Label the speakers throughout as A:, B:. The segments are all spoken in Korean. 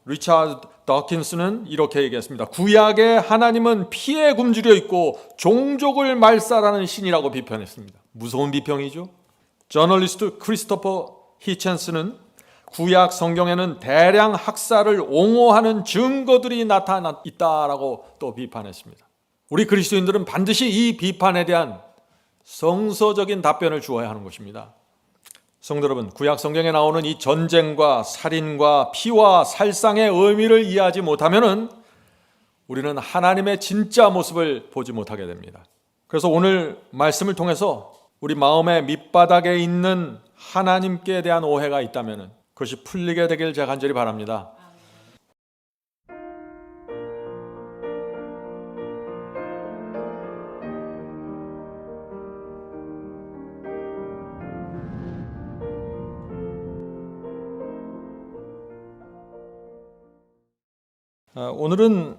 A: 리차드 더킨스는 이렇게 얘기했습니다. 구약의 하나님은 피에 굶주려 있고 종족을 말살하는 신이라고 비판했습니다. 무서운 비평이죠. 저널리스트 크리스토퍼 히첸스는 구약 성경에는 대량 학살을 옹호하는 증거들이 나타나 있다라고 또 비판했습니다. 우리 그리스도인들은 반드시 이 비판에 대한 성서적인 답변을 주어야 하는 것입니다. 성도 여러분, 구약 성경에 나오는 이 전쟁과 살인과 피와 살상의 의미를 이해하지 못하면은 우리는 하나님의 진짜 모습을 보지 못하게 됩니다. 그래서 오늘 말씀을 통해서 우리 마음의 밑바닥에 있는 하나님께 대한 오해가 있다면은 그것이 풀리게 되길 제가 간절히 바랍니다. 오늘은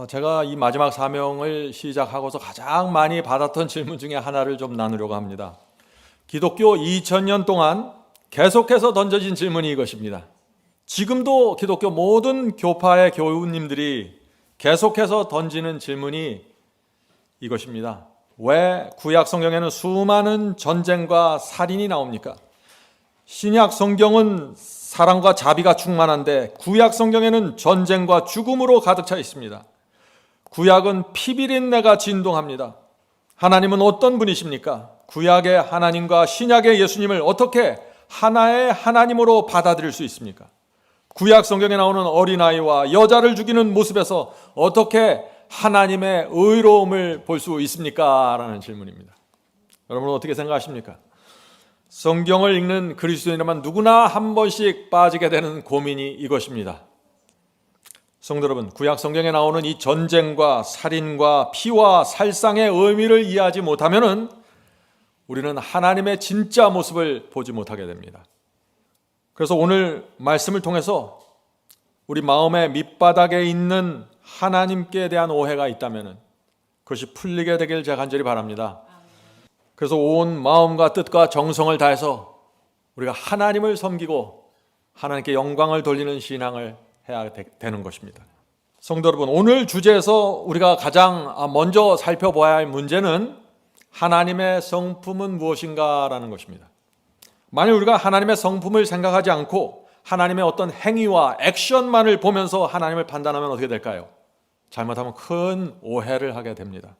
A: 제가 이 마지막 사명을 시작하고서 가장 많이 받았던 질문 중에 하나를 좀 나누려고 합니다. 기독교 2000년 동안 계속해서 던져진 질문이 이것입니다. 지금도 기독교 모든 교파의 교우님들이 계속해서 던지는 질문이 이것입니다. 왜 구약 성경에는 수많은 전쟁과 살인이 나옵니까? 신약 성경은 사랑과 자비가 충만한데 구약 성경에는 전쟁과 죽음으로 가득 차 있습니다. 구약은 피비린내가 진동합니다. 하나님은 어떤 분이십니까? 구약의 하나님과 신약의 예수님을 어떻게 하나의 하나님으로 받아들일 수 있습니까? 구약 성경에 나오는 어린아이와 여자를 죽이는 모습에서 어떻게 하나님의 의로움을 볼 수 있습니까? 라는 질문입니다. 여러분은 어떻게 생각하십니까? 성경을 읽는 그리스도인이라면 누구나 한 번씩 빠지게 되는 고민이 이것입니다. 성도 여러분, 구약 성경에 나오는 이 전쟁과 살인과 피와 살상의 의미를 이해하지 못하면은 우리는 하나님의 진짜 모습을 보지 못하게 됩니다. 그래서 오늘 말씀을 통해서 우리 마음의 밑바닥에 있는 하나님께 대한 오해가 있다면은 그것이 풀리게 되길 제가 간절히 바랍니다. 그래서 온 마음과 뜻과 정성을 다해서 우리가 하나님을 섬기고 하나님께 영광을 돌리는 신앙을 해야 되는 것입니다. 성도 여러분, 오늘 주제에서 우리가 가장 먼저 살펴봐야 할 문제는 하나님의 성품은 무엇인가라는 것입니다. 만약 우리가 하나님의 성품을 생각하지 않고 하나님의 어떤 행위와 액션만을 보면서 하나님을 판단하면 어떻게 될까요? 잘못하면 큰 오해를 하게 됩니다.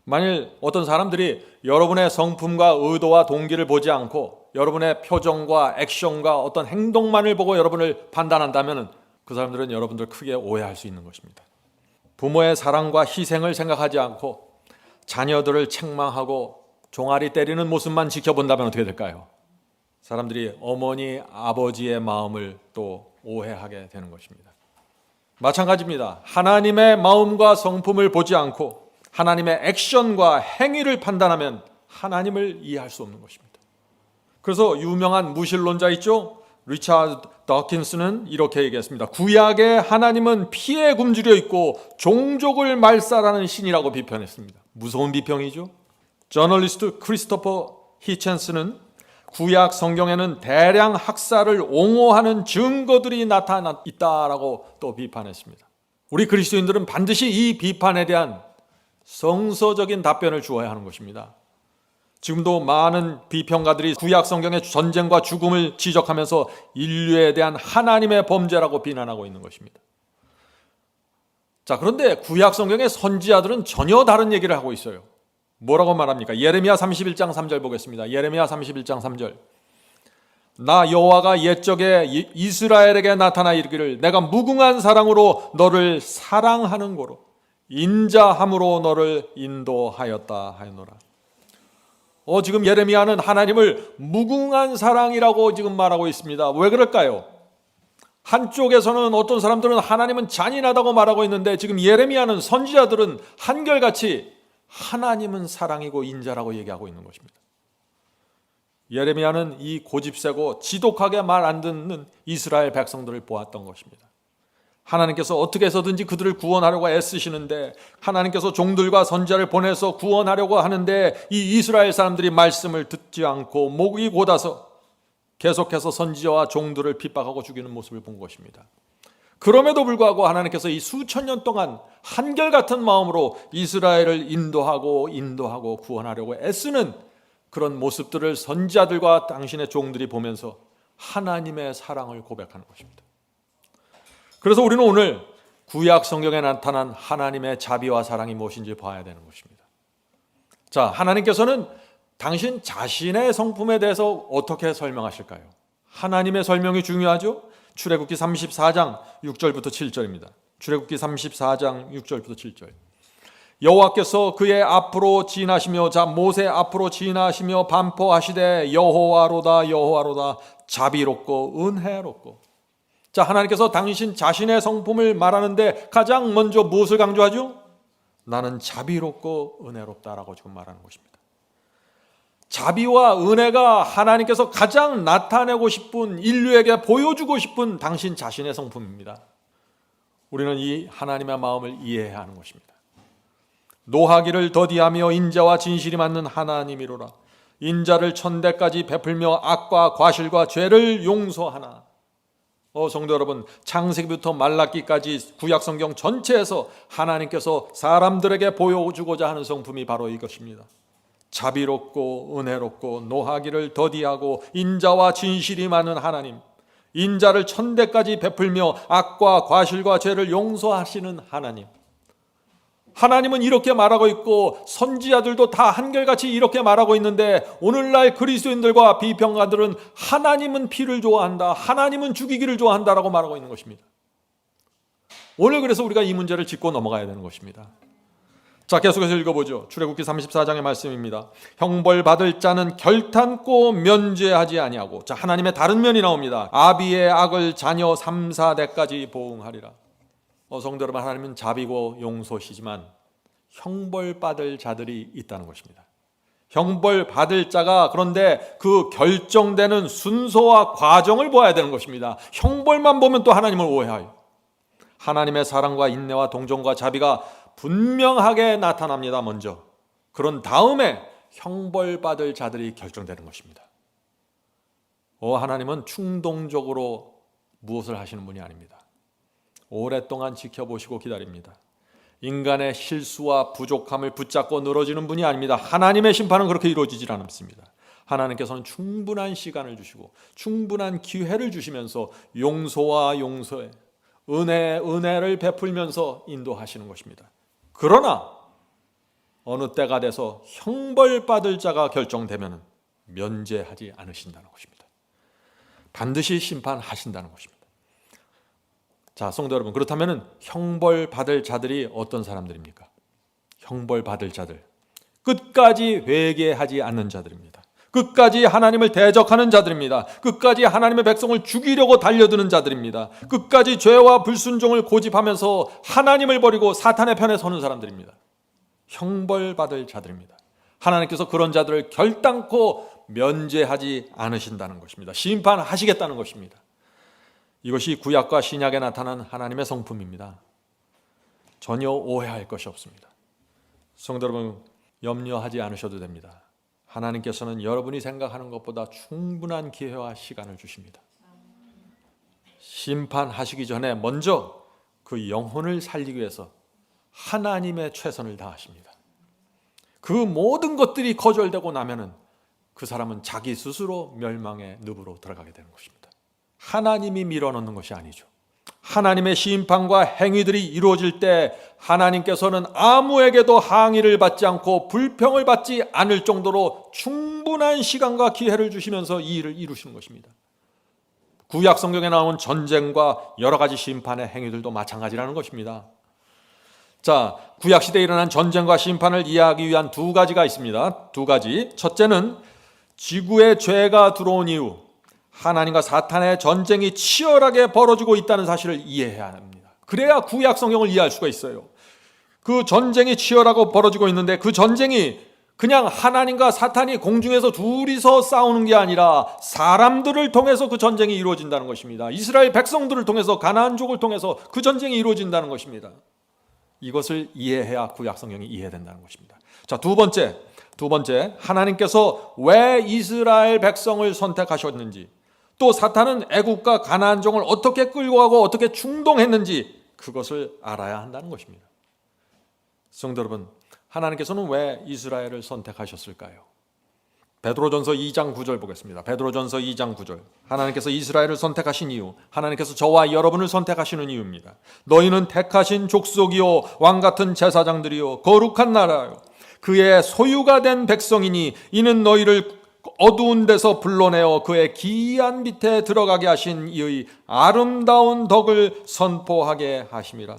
A: 만일 어떤 사람들이 여러분의 성품과 의도와 동기를 보지 않고 여러분의 표정과 액션과 어떤 행동만을 보고 여러분을 판단한다면 그 사람들은 여러분들 크게 오해할 수 있는 것입니다. 부모의 사랑과 희생을 생각하지 않고 자녀들을 책망하고 종아리 때리는 모습만 지켜본다면 어떻게 될까요? 사람들이 어머니, 아버지의 마음을 또 오해하게 되는 것입니다. 마찬가지입니다. 하나님의 마음과 성품을 보지 않고 하나님의 액션과 행위를 판단하면 하나님을 이해할 수 없는 것입니다. 그래서 유명한 무신론자 있죠? 리차드 더킨스는 이렇게 얘기했습니다. 구약의 하나님은 피에 굶주려 있고 종족을 말살하는 신이라고 비판했습니다. 무서운 비평이죠. 저널리스트 크리스토퍼 히첸스는 구약 성경에는 대량 학살을 옹호하는 증거들이 나타나 있다라고 또 비판했습니다. 우리 그리스도인들은 반드시 이 비판에 대한 성서적인 답변을 주어야 하는 것입니다. 지금도 많은 비평가들이 구약 성경의 전쟁과 죽음을 지적하면서 인류에 대한 하나님의 범죄라고 비난하고 있는 것입니다. 자, 그런데 구약 성경의 선지자들은 전혀 다른 얘기를 하고 있어요. 뭐라고 말합니까? 예레미야 31장 3절 보겠습니다. 예레미야 31장 3절. 나 여호와가 옛적에 이스라엘에게 나타나 이르기를 내가 무궁한 사랑으로 너를 사랑하는 고로 인자함으로 너를 인도하였다 하였노라. 지금 예레미야는 하나님을 무궁한 사랑이라고 지금 말하고 있습니다. 왜 그럴까요? 한쪽에서는 어떤 사람들은 하나님은 잔인하다고 말하고 있는데 지금 예레미야는 선지자들은 한결같이 하나님은 사랑이고 인자라고 얘기하고 있는 것입니다. 예레미야는 이 고집세고 지독하게 말 안 듣는 이스라엘 백성들을 보았던 것입니다. 하나님께서 어떻게 해서든지 그들을 구원하려고 애쓰시는데 하나님께서 종들과 선지자를 보내서 구원하려고 하는데 이 이스라엘 사람들이 말씀을 듣지 않고 목이 곧아서 계속해서 선지자와 종들을 핍박하고 죽이는 모습을 본 것입니다. 그럼에도 불구하고 하나님께서 이 수천 년 동안 한결같은 마음으로 이스라엘을 인도하고 구원하려고 애쓰는 그런 모습들을 선지자들과 당신의 종들이 보면서 하나님의 사랑을 고백하는 것입니다. 그래서 우리는 오늘 구약 성경에 나타난 하나님의 자비와 사랑이 무엇인지 봐야 되는 것입니다. 자, 하나님께서는 당신 자신의 성품에 대해서 어떻게 설명하실까요? 하나님의 설명이 중요하죠. 출애굽기 34장 6절부터 7절입니다. 출애굽기 34장 6절부터 7절. 여호와께서 그의 앞으로 지나시며 모세 앞으로 지나시며 반포하시되 여호와로다 여호와로다 자비롭고 은혜롭고. 자, 하나님께서 당신 자신의 성품을 말하는데 가장 먼저 무엇을 강조하죠? 나는 자비롭고 은혜롭다라고 지금 말하는 것입니다. 자비와 은혜가 하나님께서 가장 나타내고 싶은, 인류에게 보여주고 싶은 당신 자신의 성품입니다. 우리는 이 하나님의 마음을 이해해야 하는 것입니다. 노하기를 더디하며 인자와 진실이 맞는 하나님이로라. 인자를 천대까지 베풀며 악과 과실과 죄를 용서하나. 성도 여러분, 창세기부터 말라기까지 구약성경 전체에서 하나님께서 사람들에게 보여주고자 하는 성품이 바로 이것입니다. 자비롭고 은혜롭고 노하기를 더디하고 인자와 진실이 많은 하나님, 인자를 천대까지 베풀며 악과 과실과 죄를 용서하시는 하나님. 하나님은 이렇게 말하고 있고 선지자들도 다 한결같이 이렇게 말하고 있는데, 오늘날 그리스도인들과 비평가들은 하나님은 피를 좋아한다, 하나님은 죽이기를 좋아한다라고 말하고 있는 것입니다. 오늘 그래서 우리가 이 문제를 짚고 넘어가야 되는 것입니다. 자, 계속해서 읽어보죠. 출애굽기 34장의 말씀입니다. 형벌 받을 자는 결탄코 면죄하지 아니하고. 자, 하나님의 다른 면이 나옵니다. 아비의 악을 자녀 3, 4대까지 보응하리라. 성도 여러분, 하나님은 자비고 용서시지만 형벌 받을 자들이 있다는 것입니다. 형벌 받을 자가, 그런데 그 결정되는 순서와 과정을 보아야 되는 것입니다. 형벌만 보면 또 하나님을 오해해요. 하나님의 사랑과 인내와 동정과 자비가 분명하게 나타납니다. 먼저. 그런 다음에 형벌 받을 자들이 결정되는 것입니다. 하나님은 충동적으로 무엇을 하시는 분이 아닙니다. 오랫동안 지켜보시고 기다립니다. 인간의 실수와 부족함을 붙잡고 늘어지는 분이 아닙니다. 하나님의 심판은 그렇게 이루어지질 않습니다. 하나님께서는 충분한 시간을 주시고 충분한 기회를 주시면서 용서와 용서에 은혜를 베풀면서 인도하시는 것입니다. 그러나 어느 때가 돼서 형벌받을 자가 결정되면 면제하지 않으신다는 것입니다. 반드시 심판하신다는 것입니다. 자, 성도 여러분, 그렇다면 형벌받을 자들이 어떤 사람들입니까? 형벌받을 자들, 끝까지 회개하지 않는 자들입니다. 끝까지 하나님을 대적하는 자들입니다. 끝까지 하나님의 백성을 죽이려고 달려드는 자들입니다. 끝까지 죄와 불순종을 고집하면서 하나님을 버리고 사탄의 편에 서는 사람들입니다. 형벌받을 자들입니다. 하나님께서 그런 자들을 결단코 면제하지 않으신다는 것입니다. 심판하시겠다는 것입니다. 이것이 구약과 신약에 나타난 하나님의 성품입니다. 전혀 오해할 것이 없습니다. 성도 여러분, 염려하지 않으셔도 됩니다. 하나님께서는 여러분이 생각하는 것보다 충분한 기회와 시간을 주십니다. 심판하시기 전에 먼저 그 영혼을 살리기 위해서 하나님의 최선을 다하십니다. 그 모든 것들이 거절되고 나면은 그 사람은 자기 스스로 멸망의 늪으로 들어가게 되는 것입니다. 하나님이 밀어넣는 것이 아니죠. 하나님의 심판과 행위들이 이루어질 때 하나님께서는 아무에게도 항의를 받지 않고 불평을 받지 않을 정도로 충분한 시간과 기회를 주시면서 이 일을 이루시는 것입니다. 구약 성경에 나온 전쟁과 여러 가지 심판의 행위들도 마찬가지라는 것입니다. 자, 구약 시대에 일어난 전쟁과 심판을 이해하기 위한 두 가지가 있습니다. 두 가지. 첫째는 지구에 죄가 들어온 이후 하나님과 사탄의 전쟁이 치열하게 벌어지고 있다는 사실을 이해해야 합니다. 그래야 구약 성경을 이해할 수가 있어요. 그 전쟁이 치열하고 벌어지고 있는데 그 전쟁이 그냥 하나님과 사탄이 공중에서 둘이서 싸우는 게 아니라 사람들을 통해서 그 전쟁이 이루어진다는 것입니다. 이스라엘 백성들을 통해서, 가나안족을 통해서 그 전쟁이 이루어진다는 것입니다. 이것을 이해해야 구약 성경이 이해된다는 것입니다. 자, 두 번째, 하나님께서 왜 이스라엘 백성을 선택하셨는지, 또 사탄은 애국과 가나안 종을 어떻게 끌고 가고 어떻게 충동했는지 그것을 알아야 한다는 것입니다. 성도 여러분, 하나님께서는 왜 이스라엘을 선택하셨을까요? 베드로전서 2장 9절 보겠습니다. 베드로전서 2장 9절. 하나님께서 이스라엘을 선택하신 이유, 하나님께서 저와 여러분을 선택하시는 이유입니다. 너희는 택하신 족속이요 왕같은 제사장들이요 거룩한 나라요 그의 소유가 된 백성이니 이는 너희를 어두운 데서 불러내어 그의 기이한 밑에 들어가게 하신 이의 아름다운 덕을 선포하게 하심이라.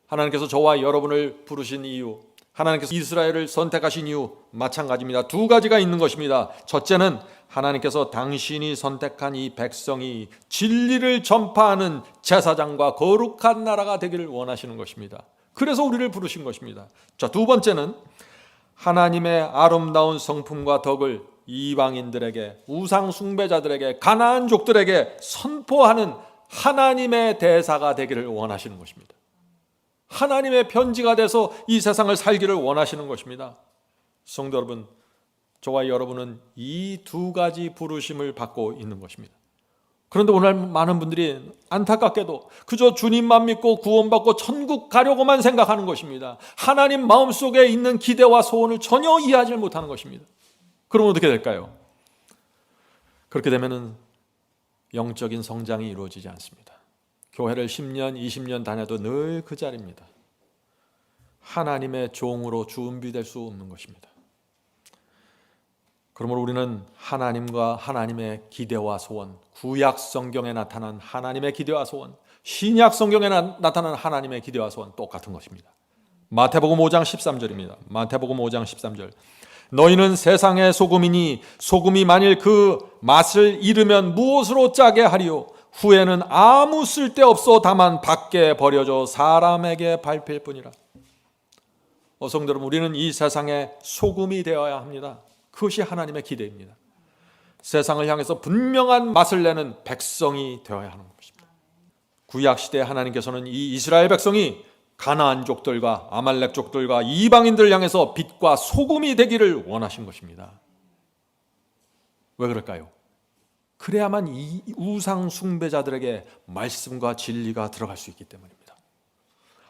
A: 하나님께서 저와 여러분을 부르신 이유, 하나님께서 이스라엘을 선택하신 이유 마찬가지입니다. 두 가지가 있는 것입니다. 첫째는 하나님께서 당신이 선택한 이 백성이 진리를 전파하는 제사장과 거룩한 나라가 되기를 원하시는 것입니다. 그래서 우리를 부르신 것입니다. 자, 두 번째는 하나님의 아름다운 성품과 덕을 이방인들에게, 우상 숭배자들에게, 가나안족들에게 선포하는 하나님의 대사가 되기를 원하시는 것입니다. 하나님의 편지가 돼서 이 세상을 살기를 원하시는 것입니다. 성도 여러분, 저와 여러분은 이 두 가지 부르심을 받고 있는 것입니다. 그런데 오늘 많은 분들이 안타깝게도 그저 주님만 믿고 구원받고 천국 가려고만 생각하는 것입니다. 하나님 마음속에 있는 기대와 소원을 전혀 이해하지 못하는 것입니다. 그러면 어떻게 될까요? 그렇게 되면은 영적인 성장이 이루어지지 않습니다. 교회를 10년, 20년 다녀도 늘 그 자리입니다. 하나님의 종으로 준비될 수 없는 것입니다. 그러므로 우리는 하나님과 하나님의 기대와 소원, 구약 성경에 나타난 하나님의 기대와 소원, 신약 성경에 나타난 하나님의 기대와 소원 똑같은 것입니다. 마태복음 5장 13절입니다. 마태복음 5장 13절. 너희는 세상의 소금이니 소금이 만일 그 맛을 잃으면 무엇으로 짜게 하리요? 후에는 아무 쓸데없어 다만 밖에 버려져 사람에게 밟힐 뿐이라. 성도 여러분, 우리는 이 세상의 소금이 되어야 합니다. 그것이 하나님의 기대입니다. 세상을 향해서 분명한 맛을 내는 백성이 되어야 하는 것입니다. 구약시대에 하나님께서는 이 이스라엘 백성이 가나안족들과 아말렉족들과 이방인들을 향해서 빛과 소금이 되기를 원하신 것입니다. 왜 그럴까요? 그래야만 이 우상 숭배자들에게 말씀과 진리가 들어갈 수 있기 때문입니다.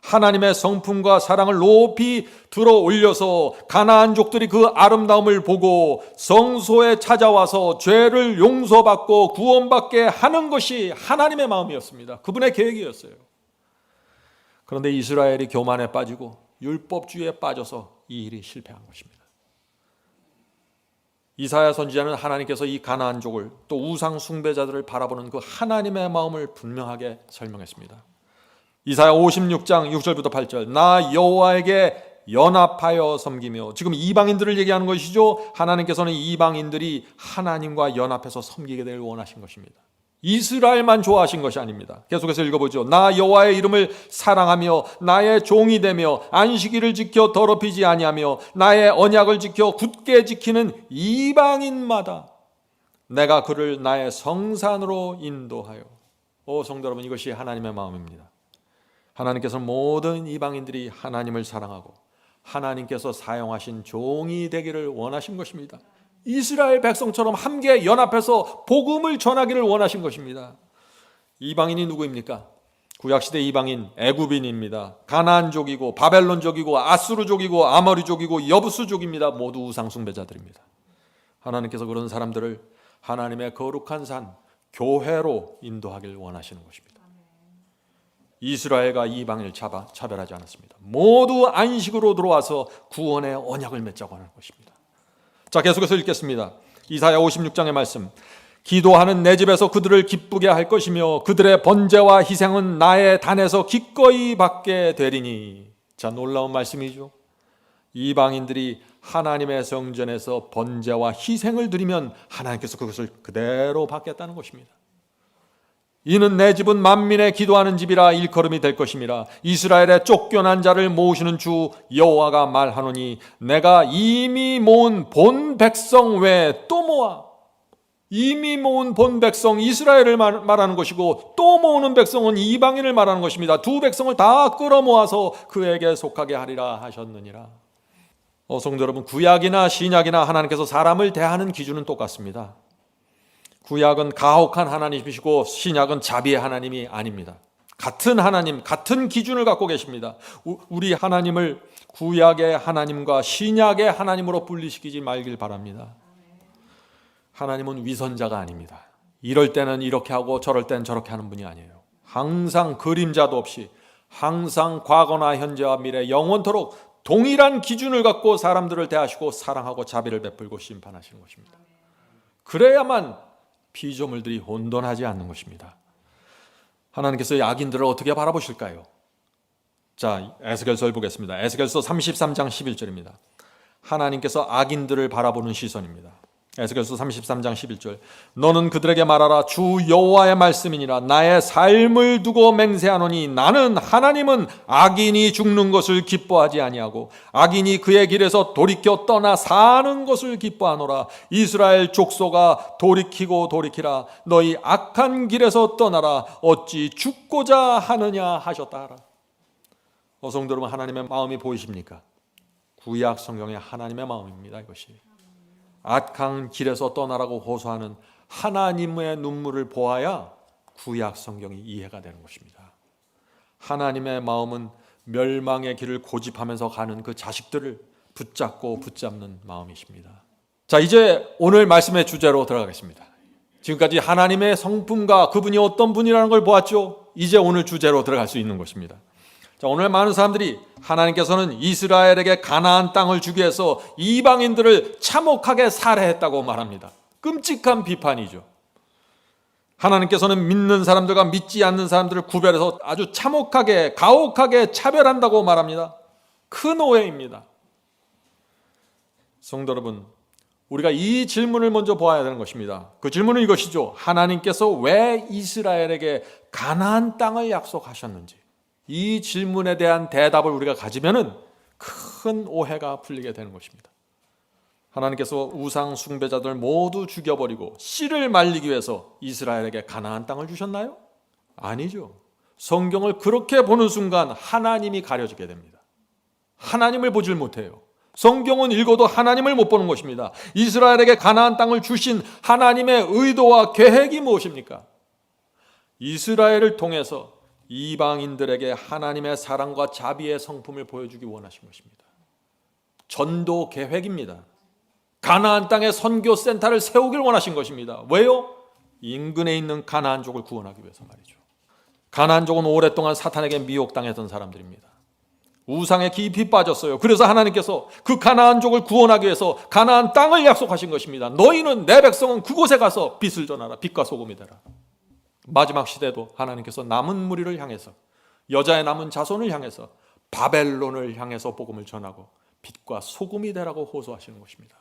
A: 하나님의 성품과 사랑을 높이 들어 올려서 가나안족들이 그 아름다움을 보고 성소에 찾아와서 죄를 용서받고 구원받게 하는 것이 하나님의 마음이었습니다. 그분의 계획이었어요. 그런데 이스라엘이 교만에 빠지고 율법주의에 빠져서 이 일이 실패한 것입니다. 이사야 선지자는 하나님께서 이 가나안족을 또 우상 숭배자들을 바라보는 그 하나님의 마음을 분명하게 설명했습니다. 이사야 56장 6절부터 8절. 나 여호와에게 연합하여 섬기며, 지금 이방인들을 얘기하는 것이죠. 하나님께서는 이방인들이 하나님과 연합해서 섬기게 되길 원하신 것입니다. 이스라엘만 좋아하신 것이 아닙니다. 계속해서 읽어보죠. 나 여호와의 이름을 사랑하며 나의 종이 되며 안식일을 지켜 더럽히지 아니하며 나의 언약을 지켜 굳게 지키는 이방인마다 내가 그를 나의 성산으로 인도하여. 성도 여러분, 이것이 하나님의 마음입니다. 하나님께서는 모든 이방인들이 하나님을 사랑하고 하나님께서 사용하신 종이 되기를 원하신 것입니다. 이스라엘 백성처럼 함께 연합해서 복음을 전하기를 원하신 것입니다. 이방인이 누구입니까? 구약시대 이방인 애굽인입니다. 가나안족이고 바벨론족이고 아수르족이고 아모리족이고 여부수족입니다. 모두 우상숭배자들입니다. 하나님께서 그런 사람들을 하나님의 거룩한 산 교회로 인도하기를 원하시는 것입니다. 이스라엘과 이방인을 차별하지 않았습니다. 모두 안식으로 들어와서 구원의 언약을 맺자고 하는 것입니다. 자, 계속해서 읽겠습니다. 이사야 56장의 말씀. 기도하는 내 집에서 그들을 기쁘게 할 것이며 그들의 번제와 희생은 나의 단에서 기꺼이 받게 되리니. 자, 놀라운 말씀이죠. 이방인들이 하나님의 성전에서 번제와 희생을 드리면 하나님께서 그것을 그대로 받겠다는 것입니다. 이는 내 집은 만민의 기도하는 집이라 일컬음이 될 것임이라. 이스라엘의 쫓겨난 자를 모으시는 주 여호와가 말하노니 내가 이미 모은 본 백성 외에 또 모아. 이미 모은 본 백성 이스라엘을 말하는 것이고 또 모으는 백성은 이방인을 말하는 것입니다. 두 백성을 다 끌어모아서 그에게 속하게 하리라 하셨느니라. 성도 여러분, 구약이나 신약이나 하나님께서 사람을 대하는 기준은 똑같습니다. 구약은 가혹한 하나님이시고 신약은 자비의 하나님이 아닙니다. 같은 하나님, 같은 기준을 갖고 계십니다. 우리 하나님을 구약의 하나님과 신약의 하나님으로 분리시키지 말길 바랍니다. 하나님은 위선자가 아닙니다. 이럴 때는 이렇게 하고 저럴 때는 저렇게 하는 분이 아니에요. 항상 그림자도 없이 항상 과거나 현재와 미래 영원토록 동일한 기준을 갖고 사람들을 대하시고 사랑하고 자비를 베풀고 심판하시는 것입니다. 그래야만 피조물들이 혼돈하지 않는 것입니다. 하나님께서 악인들을 어떻게 바라보실까요? 자, 에스겔서를 보겠습니다. 에스겔서 33장 11절입니다. 하나님께서 악인들을 바라보는 시선입니다. 에스겔서 33장 11절. 너는 그들에게 말하라. 주 여호와의 말씀이니라. 나의 삶을 두고 맹세하노니 나는 하나님은 악인이 죽는 것을 기뻐하지 아니하고 악인이 그의 길에서 돌이켜 떠나 사는 것을 기뻐하노라. 이스라엘 족속아 돌이키고 돌이키라. 너희 악한 길에서 떠나라. 어찌 죽고자 하느냐 하셨다 하라. 성도 여러분, 하나님의 마음이 보이십니까? 구약 성경의 하나님의 마음입니다. 이것이 악한 길에서 떠나라고 호소하는 하나님의 눈물을 보아야 구약 성경이 이해가 되는 것입니다. 하나님의 마음은 멸망의 길을 고집하면서 가는 그 자식들을 붙잡고 붙잡는 마음이십니다. 자, 이제 오늘 말씀의 주제로 들어가겠습니다. 지금까지 하나님의 성품과 그분이 어떤 분이라는 걸 보았죠. 이제 오늘 주제로 들어갈 수 있는 것입니다. 자, 오늘 많은 사람들이 하나님께서는 이스라엘에게 가나안 땅을 주기 위해서 이방인들을 참혹하게 살해했다고 말합니다. 끔찍한 비판이죠. 하나님께서는 믿는 사람들과 믿지 않는 사람들을 구별해서 아주 참혹하게 가혹하게 차별한다고 말합니다. 큰 오해입니다. 성도 여러분, 우리가 이 질문을 먼저 보아야 되는 것입니다. 그 질문은 이것이죠. 하나님께서 왜 이스라엘에게 가나안 땅을 약속하셨는지, 이 질문에 대한 대답을 우리가 가지면은 큰 오해가 풀리게 되는 것입니다. 하나님께서 우상 숭배자들 모두 죽여버리고 씨를 말리기 위해서 이스라엘에게 가나안 땅을 주셨나요? 아니죠. 성경을 그렇게 보는 순간 하나님이 가려지게 됩니다. 하나님을 보질 못해요. 성경은 읽어도 하나님을 못 보는 것입니다. 이스라엘에게 가나안 땅을 주신 하나님의 의도와 계획이 무엇입니까? 이스라엘을 통해서 이방인들에게 하나님의 사랑과 자비의 성품을 보여주기 원하신 것입니다. 전도 계획입니다. 가나안 땅에 선교센터를 세우길 원하신 것입니다. 왜요? 인근에 있는 가나안족을 구원하기 위해서 말이죠. 가나안족은 오랫동안 사탄에게 미혹당했던 사람들입니다. 우상에 깊이 빠졌어요. 그래서 하나님께서 그 가나안족을 구원하기 위해서 가나안 땅을 약속하신 것입니다. 너희는, 내 백성은 그곳에 가서 빛을 전하라. 빛과 소금이 되라. 마지막 시대도 하나님께서 남은 무리를 향해서, 여자의 남은 자손을 향해서, 바벨론을 향해서 복음을 전하고 빛과 소금이 되라고 호소하시는 것입니다.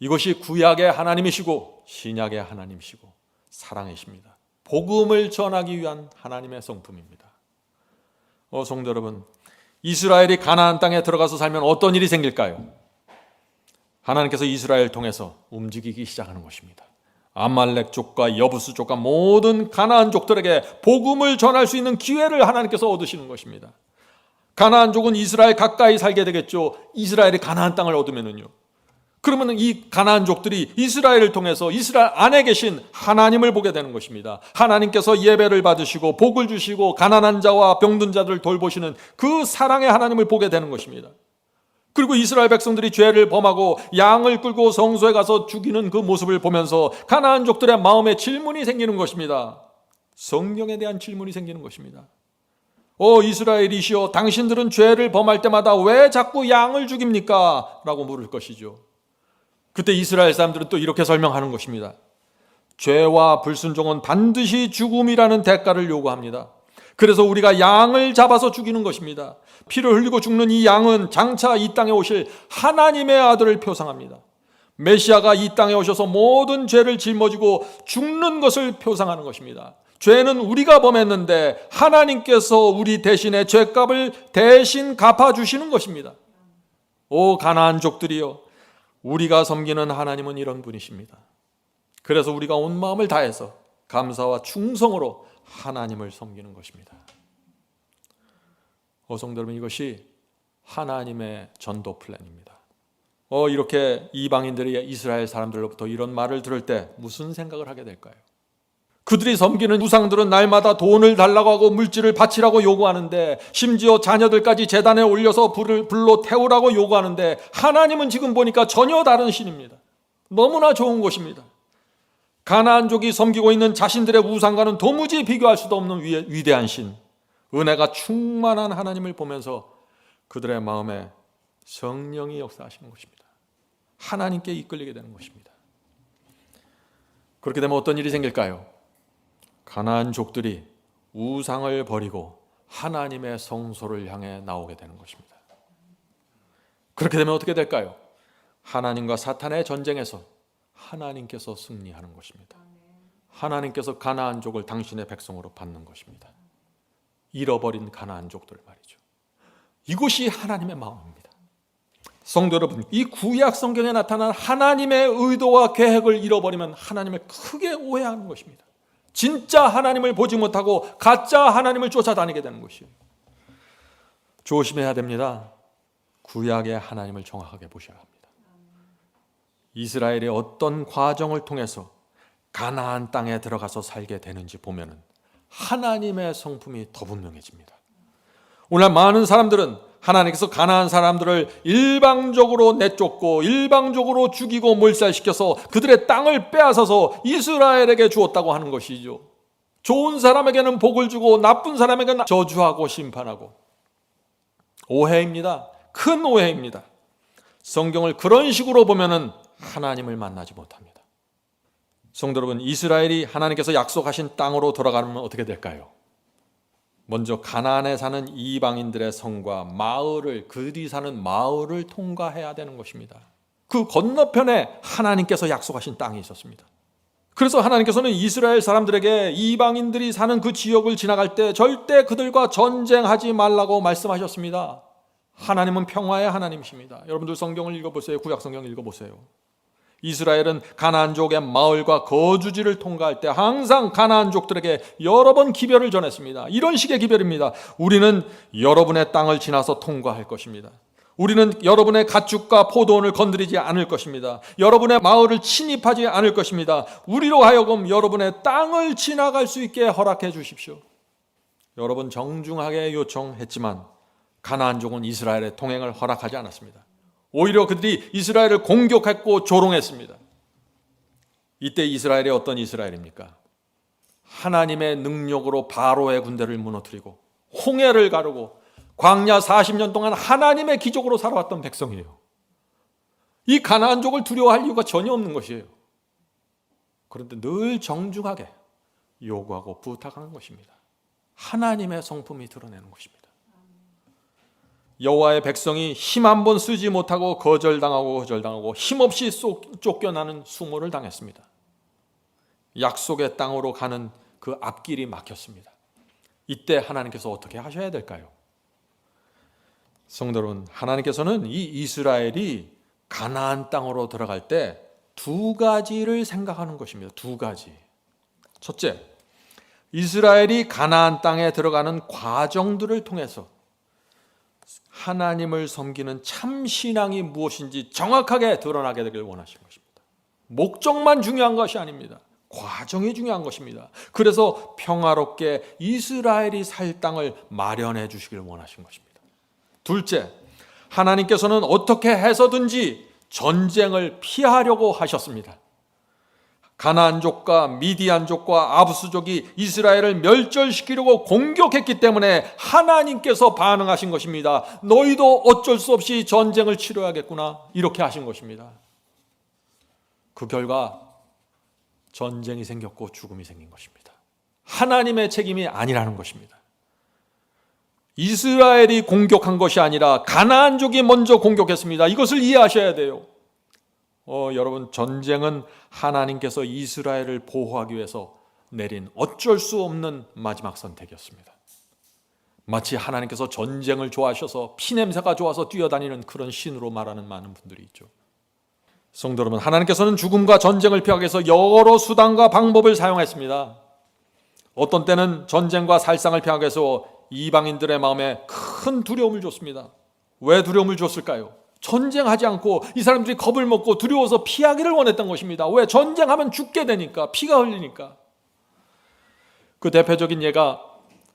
A: 이것이 구약의 하나님이시고 신약의 하나님이시고 사랑이십니다. 복음을 전하기 위한 하나님의 성품입니다. 성도 여러분, 이스라엘이 가나안 땅에 들어가서 살면 어떤 일이 생길까요? 하나님께서 이스라엘 통해서 움직이기 시작하는 것입니다. 아말렉족과 여부스족과 모든 가나안족들에게 복음을 전할 수 있는 기회를 하나님께서 얻으시는 것입니다. 가나안족은 이스라엘 가까이 살게 되겠죠. 이스라엘이 가나안 땅을 얻으면은요. 그러면 이 가나안족들이 이스라엘을 통해서 이스라엘 안에 계신 하나님을 보게 되는 것입니다. 하나님께서 예배를 받으시고 복을 주시고 가난한 자와 병든 자들을 돌보시는 그 사랑의 하나님을 보게 되는 것입니다. 그리고 이스라엘 백성들이 죄를 범하고 양을 끌고 성소에 가서 죽이는 그 모습을 보면서 가나안족들의 마음에 질문이 생기는 것입니다. 성령에 대한 질문이 생기는 것입니다. 이스라엘이시여, 당신들은 죄를 범할 때마다 왜 자꾸 양을 죽입니까? 라고 물을 것이죠. 그때 이스라엘 사람들은 또 이렇게 설명하는 것입니다. 죄와 불순종은 반드시 죽음이라는 대가를 요구합니다. 그래서 우리가 양을 잡아서 죽이는 것입니다. 피를 흘리고 죽는 이 양은 장차 이 땅에 오실 하나님의 아들을 표상합니다. 메시아가 이 땅에 오셔서 모든 죄를 짊어지고 죽는 것을 표상하는 것입니다. 죄는 우리가 범했는데 하나님께서 우리 대신에 죄값을 대신 갚아주시는 것입니다. 오 가나안족들이여, 우리가 섬기는 하나님은 이런 분이십니다. 그래서 우리가 온 마음을 다해서 감사와 충성으로 하나님을 섬기는 것입니다. 성도 여러분, 이것이 하나님의 전도 플랜입니다. 이렇게 이방인들이 이스라엘 사람들로부터 이런 말을 들을 때 무슨 생각을 하게 될까요? 그들이 섬기는 우상들은 날마다 돈을 달라고 하고 물질을 바치라고 요구하는데, 심지어 자녀들까지 제단에 올려서 불로 태우라고 요구하는데, 하나님은 지금 보니까 전혀 다른 신입니다. 너무나 좋은 곳입니다. 가나안족이 섬기고 있는 자신들의 우상과는 도무지 비교할 수도 없는 위대한 신, 은혜가 충만한 하나님을 보면서 그들의 마음에 성령이 역사하시는 것입니다. 하나님께 이끌리게 되는 것입니다. 그렇게 되면 어떤 일이 생길까요? 가나안족들이 우상을 버리고 하나님의 성소를 향해 나오게 되는 것입니다. 그렇게 되면 어떻게 될까요? 하나님과 사탄의 전쟁에서 하나님께서 승리하는 것입니다. 하나님께서 가나안족을 당신의 백성으로 받는 것입니다. 잃어버린 가나안족들 말이죠. 이것이 하나님의 마음입니다. 성도 여러분, 이 구약 성경에 나타난 하나님의 의도와 계획을 잃어버리면 하나님을 크게 오해하는 것입니다. 진짜 하나님을 보지 못하고 가짜 하나님을 쫓아다니게 되는 것이에요. 조심해야 됩니다. 구약의 하나님을 정확하게 보셔야 합니다. 이스라엘의 어떤 과정을 통해서 가나안 땅에 들어가서 살게 되는지 보면은 하나님의 성품이 더 분명해집니다. 오늘 많은 사람들은 하나님께서 가나안 사람들을 일방적으로 내쫓고 일방적으로 죽이고 몰살시켜서 그들의 땅을 빼앗아서 이스라엘에게 주었다고 하는 것이죠. 좋은 사람에게는 복을 주고 나쁜 사람에게는 저주하고 심판하고. 오해입니다. 큰 오해입니다. 성경을 그런 식으로 보면은 하나님을 만나지 못합니다. 성도 여러분, 이스라엘이 하나님께서 약속하신 땅으로 돌아가면 어떻게 될까요? 먼저 가나안에 사는 이방인들의 성과 마을을, 그들이 사는 마을을 통과해야 되는 것입니다. 그 건너편에 하나님께서 약속하신 땅이 있었습니다. 그래서 하나님께서는 이스라엘 사람들에게 이방인들이 사는 그 지역을 지나갈 때 절대 그들과 전쟁하지 말라고 말씀하셨습니다. 하나님은 평화의 하나님이십니다. 여러분들 성경을 읽어보세요. 구약 성경 읽어보세요. 이스라엘은 가나안족의 마을과 거주지를 통과할 때 항상 가나안족들에게 여러 번 기별을 전했습니다. 이런 식의 기별입니다. 우리는 여러분의 땅을 지나서 통과할 것입니다. 우리는 여러분의 가축과 포도원을 건드리지 않을 것입니다. 여러분의 마을을 침입하지 않을 것입니다. 우리로 하여금 여러분의 땅을 지나갈 수 있게 허락해 주십시오. 여러분 정중하게 요청했지만 가나안족은 이스라엘의 동행을 허락하지 않았습니다. 오히려 그들이 이스라엘을 공격했고 조롱했습니다. 이때 이스라엘이 어떤 이스라엘입니까? 하나님의 능력으로 바로의 군대를 무너뜨리고 홍해를 가르고 광야 40년 동안 하나님의 기적으로 살아왔던 백성이에요. 이 가나안족을 두려워할 이유가 전혀 없는 것이에요. 그런데 늘 정중하게 요구하고 부탁하는 것입니다. 하나님의 성품이 드러내는 것입니다. 여호와의 백성이 힘 한 번 쓰지 못하고 거절당하고 힘없이 쫓겨나는 수모를 당했습니다. 약속의 땅으로 가는 그 앞길이 막혔습니다. 이때 하나님께서 어떻게 하셔야 될까요? 성도 여러분, 하나님께서는 이 이스라엘이 가나안 땅으로 들어갈 때 두 가지를 생각하는 것입니다. 두 가지. 첫째, 이스라엘이 가나안 땅에 들어가는 과정들을 통해서 하나님을 섬기는 참 신앙이 무엇인지 정확하게 드러나게 되길 원하신 것입니다. 목적만 중요한 것이 아닙니다. 과정이 중요한 것입니다. 그래서 평화롭게 이스라엘이 살 땅을 마련해 주시길 원하신 것입니다. 둘째, 하나님께서는 어떻게 해서든지 전쟁을 피하려고 하셨습니다. 가나안족과 미디안족과 아부스족이 이스라엘을 멸절시키려고 공격했기 때문에 하나님께서 반응하신 것입니다. 너희도 어쩔 수 없이 전쟁을 치러야겠구나, 이렇게 하신 것입니다. 그 결과 전쟁이 생겼고 죽음이 생긴 것입니다. 하나님의 책임이 아니라는 것입니다. 이스라엘이 공격한 것이 아니라 가나안족이 먼저 공격했습니다. 이것을 이해하셔야 돼요. 여러분, 전쟁은 하나님께서 이스라엘을 보호하기 위해서 내린 어쩔 수 없는 마지막 선택이었습니다. 마치 하나님께서 전쟁을 좋아하셔서 피냄새가 좋아서 뛰어다니는 그런 신으로 말하는 많은 분들이 있죠. 성도 여러분, 하나님께서는 죽음과 전쟁을 피하기 위해서 여러 수단과 방법을 사용했습니다. 어떤 때는 전쟁과 살상을 피하기 위해서 이방인들의 마음에 큰 두려움을 줬습니다. 왜 두려움을 줬을까요? 전쟁하지 않고 이 사람들이 겁을 먹고 두려워서 피하기를 원했던 것입니다. 왜? 전쟁하면 죽게 되니까, 피가 흘리니까. 그 대표적인 예가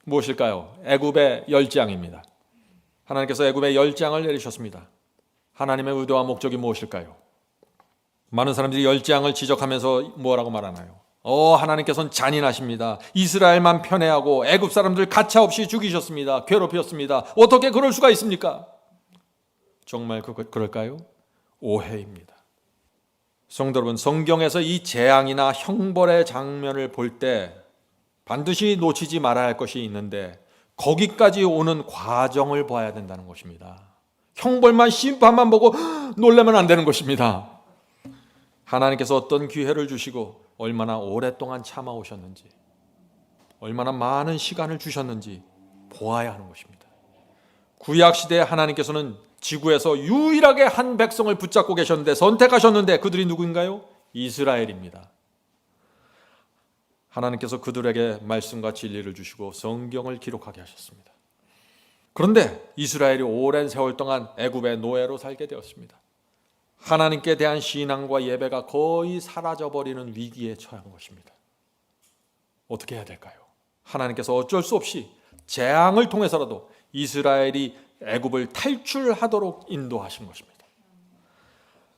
A: 무엇일까요? 애굽의 열재앙입니다. 하나님께서 애굽의 열재앙을 내리셨습니다. 하나님의 의도와 목적이 무엇일까요? 많은 사람들이 열재앙을 지적하면서 뭐라고 말하나요? 하나님께서는 잔인하십니다. 이스라엘만 편애하고 애굽 사람들 가차없이 죽이셨습니다. 괴롭혔습니다. 어떻게 그럴 수가 있습니까? 정말 그럴까요? 오해입니다. 성도 여러분, 성경에서 이 재앙이나 형벌의 장면을 볼 때 반드시 놓치지 말아야 할 것이 있는데 거기까지 오는 과정을 봐야 된다는 것입니다. 형벌만 심판만 보고 놀라면 안 되는 것입니다. 하나님께서 어떤 기회를 주시고 얼마나 오랫동안 참아오셨는지, 얼마나 많은 시간을 주셨는지 보아야 하는 것입니다. 구약시대에 하나님께서는 지구에서 유일하게 한 백성을 붙잡고 계셨는데, 선택하셨는데 그들이 누구인가요? 이스라엘입니다. 하나님께서 그들에게 말씀과 진리를 주시고 성경을 기록하게 하셨습니다. 그런데 이스라엘이 오랜 세월 동안 애굽의 노예로 살게 되었습니다. 하나님께 대한 신앙과 예배가 거의 사라져버리는 위기에 처한 것입니다. 어떻게 해야 될까요? 하나님께서 어쩔 수 없이 재앙을 통해서라도 이스라엘이 애굽을 탈출하도록 인도하신 것입니다.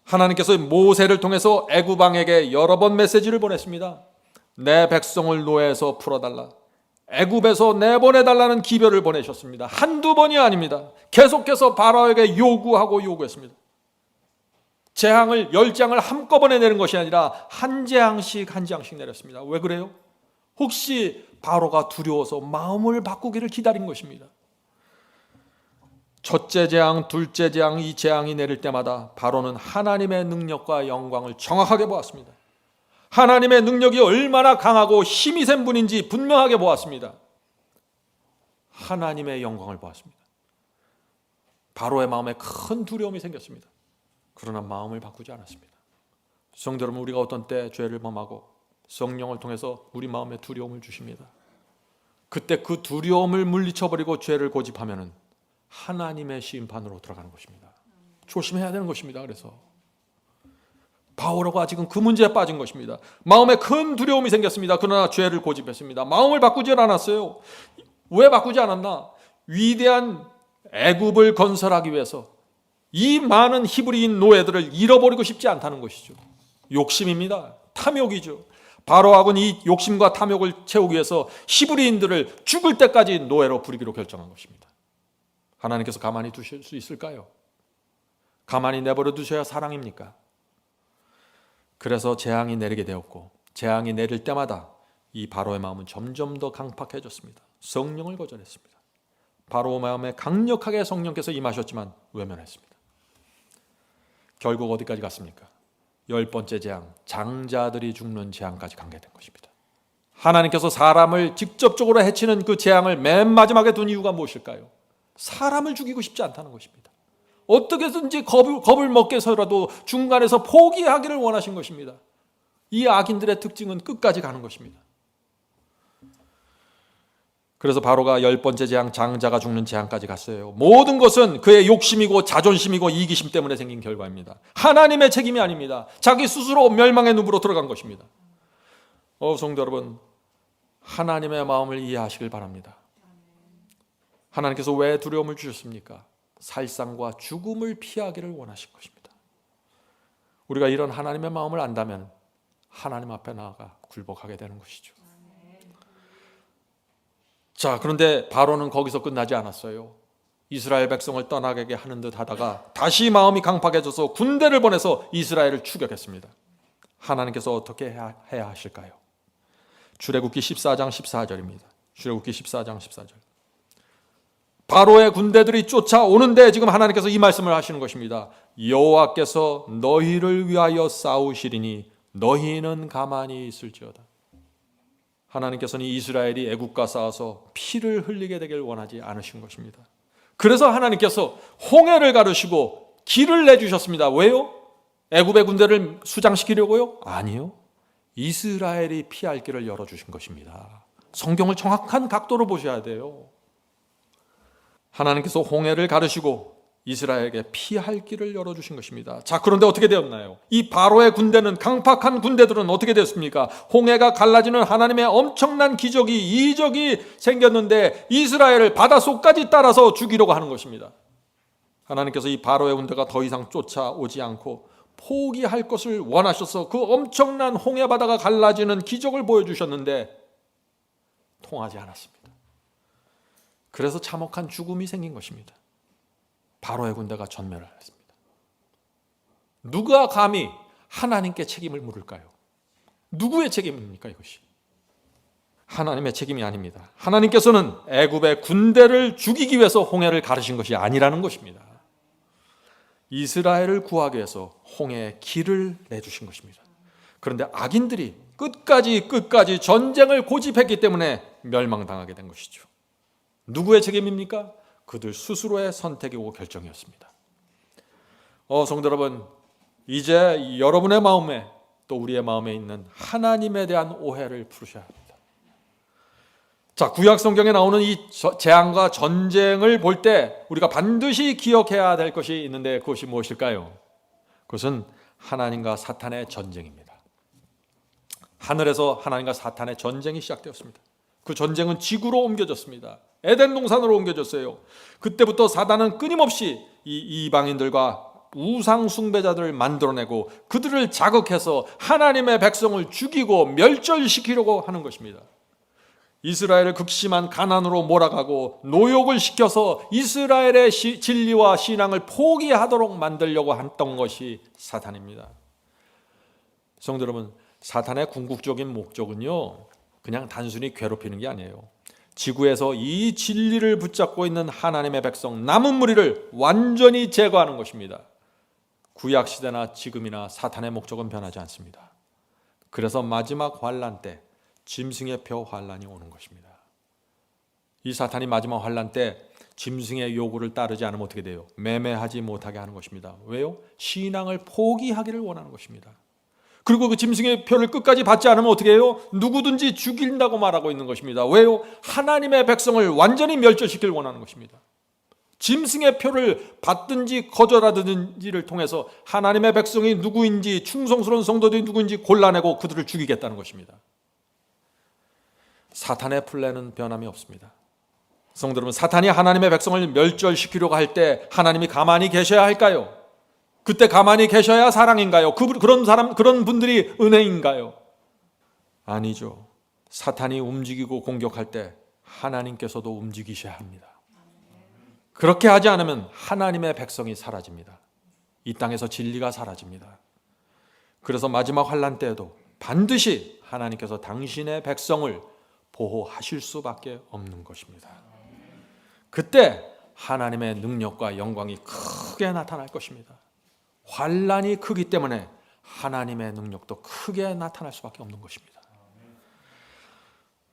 A: 하나님께서 모세를 통해서 애굽 왕에게 여러 번 메시지를 보냈습니다. 내 백성을 노예에서 풀어달라, 애굽에서 내보내달라는 기별을 보내셨습니다. 한두 번이 아닙니다. 계속해서 바로에게 요구했습니다. 재앙을, 열재앙을 한꺼번에 내는 것이 아니라 한 재앙씩 내렸습니다. 왜 그래요? 혹시 바로가 두려워서 마음을 바꾸기를 기다린 것입니다. 첫째 재앙, 둘째 재앙, 이 재앙이 내릴 때마다 바로는 하나님의 능력과 영광을 정확하게 보았습니다. 하나님의 능력이 얼마나 강하고 힘이 센 분인지 분명하게 보았습니다. 하나님의 영광을 보았습니다. 바로의 마음에 큰 두려움이 생겼습니다. 그러나 마음을 바꾸지 않았습니다. 성도 여러분, 우리가 어떤 때 죄를 범하고 성령을 통해서 우리 마음에 두려움을 주십니다. 그때 그 두려움을 물리쳐버리고 죄를 고집하면 하나님의 심판으로 들어가는 것입니다. 조심해야 되는 것입니다. 그래서 바오로가 지금 그 문제에 빠진 것입니다. 마음에 큰 두려움이 생겼습니다. 그러나 죄를 고집했습니다. 마음을 바꾸지 않았어요. 왜 바꾸지 않았나? 위대한 애굽을 건설하기 위해서 이 많은 히브리인 노예들을 잃어버리고 싶지 않다는 것이죠. 욕심입니다. 탐욕이죠. 바로하고는 이 욕심과 탐욕을 채우기 위해서 히브리인들을 죽을 때까지 노예로 부리기로 결정한 것입니다. 하나님께서 가만히 두실 수 있을까요? 가만히 내버려 두셔야 사랑입니까? 그래서 재앙이 내리게 되었고, 재앙이 내릴 때마다 이 바로의 마음은 점점 더 강팍해졌습니다. 성령을 거절했습니다. 바로 마음에 강력하게 성령께서 임하셨지만 외면했습니다. 결국 어디까지 갔습니까? 10번째 재앙, 장자들이 죽는 재앙까지 가게 된 것입니다. 하나님께서 사람을 직접적으로 해치는 그 재앙을 맨 마지막에 둔 이유가 무엇일까요? 사람을 죽이고 싶지 않다는 것입니다. 어떻게든지 겁을 먹게 해서라도 중간에서 포기하기를 원하신 것입니다. 이 악인들의 특징은 끝까지 가는 것입니다. 그래서 바로가 10번째 재앙, 장자가 죽는 재앙까지 갔어요. 모든 것은 그의 욕심이고 자존심이고 이기심 때문에 생긴 결과입니다. 하나님의 책임이 아닙니다. 자기 스스로 멸망의 늪으로 들어간 것입니다. 성도 여러분, 하나님의 마음을 이해하시길 바랍니다. 하나님께서 왜 두려움을 주셨습니까? 살상과 죽음을 피하기를 원하신 것입니다. 우리가 이런 하나님의 마음을 안다면 하나님 앞에 나아가 굴복하게 되는 것이죠. 자, 그런데 바로는 거기서 끝나지 않았어요. 이스라엘 백성을 떠나게 하는 듯 하다가 다시 마음이 강팍해져서 군대를 보내서 이스라엘을 추격했습니다. 하나님께서 어떻게 해야 하실까요? 출애굽기 14장 14절입니다. 출애굽기 14장 14절. 바로의 군대들이 쫓아오는데 지금 하나님께서 이 말씀을 하시는 것입니다. 여호와께서 너희를 위하여 싸우시리니 너희는 가만히 있을지어다. 하나님께서는 이스라엘이 애국과 싸워서 피를 흘리게 되길 원하지 않으신 것입니다. 그래서 하나님께서 홍해를 가르시고 길을 내주셨습니다. 왜요? 애굽의 군대를 수장시키려고요? 아니요. 이스라엘이 피할 길을 열어주신 것입니다. 성경을 정확한 각도로 보셔야 돼요. 하나님께서 홍해를 가르시고 이스라엘에게 피할 길을 열어주신 것입니다. 자, 그런데 어떻게 되었나요? 이 바로의 군대는, 강팍한 군대들은 어떻게 됐습니까? 홍해가 갈라지는 하나님의 엄청난 기적이, 이적이 생겼는데 이스라엘을 바닷속까지 따라서 죽이려고 하는 것입니다. 하나님께서 이 바로의 군대가 더 이상 쫓아오지 않고 포기할 것을 원하셔서 그 엄청난 홍해 바다가 갈라지는 기적을 보여주셨는데 통하지 않았습니다. 그래서 참혹한 죽음이 생긴 것입니다. 바로의 군대가 전멸을 했습니다. 누가 감히 하나님께 책임을 물을까요? 누구의 책임입니까, 이것이? 하나님의 책임이 아닙니다. 하나님께서는 애굽의 군대를 죽이기 위해서 홍해를 가르신 것이 아니라는 것입니다. 이스라엘을 구하기 위해서 홍해에 길을 내주신 것입니다. 그런데 악인들이 끝까지 전쟁을 고집했기 때문에 멸망당하게 된 것이죠. 누구의 책임입니까? 그들 스스로의 선택이고 결정이었습니다. 성도 여러분, 이제 여러분의 마음에 또 우리의 마음에 있는 하나님에 대한 오해를 풀으셔야 합니다. 자, 구약 성경에 나오는 이 재앙과 전쟁을 볼 때 우리가 반드시 기억해야 될 것이 있는데 그것이 무엇일까요? 그것은 하나님과 사탄의 전쟁입니다. 하늘에서 하나님과 사탄의 전쟁이 시작되었습니다. 그 전쟁은 지구로 옮겨졌습니다. 에덴 동산으로 옮겨졌어요. 그때부터 사단은 끊임없이 이 이방인들과 우상 숭배자들을 만들어내고 그들을 자극해서 하나님의 백성을 죽이고 멸절시키려고 하는 것입니다. 이스라엘을 극심한 가난으로 몰아가고 노역을 시켜서 이스라엘의 진리와 신앙을 포기하도록 만들려고 했던 것이 사탄입니다. 성도 여러분, 사탄의 궁극적인 목적은요, 그냥 단순히 괴롭히는 게 아니에요. 지구에서 이 진리를 붙잡고 있는 하나님의 백성, 남은 무리를 완전히 제거하는 것입니다. 구약시대나 지금이나 사탄의 목적은 변하지 않습니다. 그래서 마지막 환란 때 짐승의 표 환란이 오는 것입니다. 이 사탄이 마지막 환란 때 짐승의 요구를 따르지 않으면 어떻게 돼요? 매매하지 못하게 하는 것입니다. 왜요? 신앙을 포기하기를 원하는 것입니다. 그리고 그 짐승의 표를 끝까지 받지 않으면 어떻게 해요? 누구든지 죽인다고 말하고 있는 것입니다. 왜요? 하나님의 백성을 완전히 멸절시키길 원하는 것입니다. 짐승의 표를 받든지 거절하든지를 통해서 하나님의 백성이 누구인지, 충성스러운 성도들이 누구인지 골라내고 그들을 죽이겠다는 것입니다. 사탄의 플랜은 변함이 없습니다. 성도 여러분, 사탄이 하나님의 백성을 멸절시키려고 할 때 하나님이 가만히 계셔야 할까요? 그때 가만히 계셔야 사랑인가요? 그런 분들이 은혜인가요? 아니죠. 사탄이 움직이고 공격할 때 하나님께서도 움직이셔야 합니다. 그렇게 하지 않으면 하나님의 백성이 사라집니다. 이 땅에서 진리가 사라집니다. 그래서 마지막 환란 때에도 반드시 하나님께서 당신의 백성을 보호하실 수밖에 없는 것입니다. 그때 하나님의 능력과 영광이 크게 나타날 것입니다. 환란이 크기 때문에 하나님의 능력도 크게 나타날 수밖에 없는 것입니다.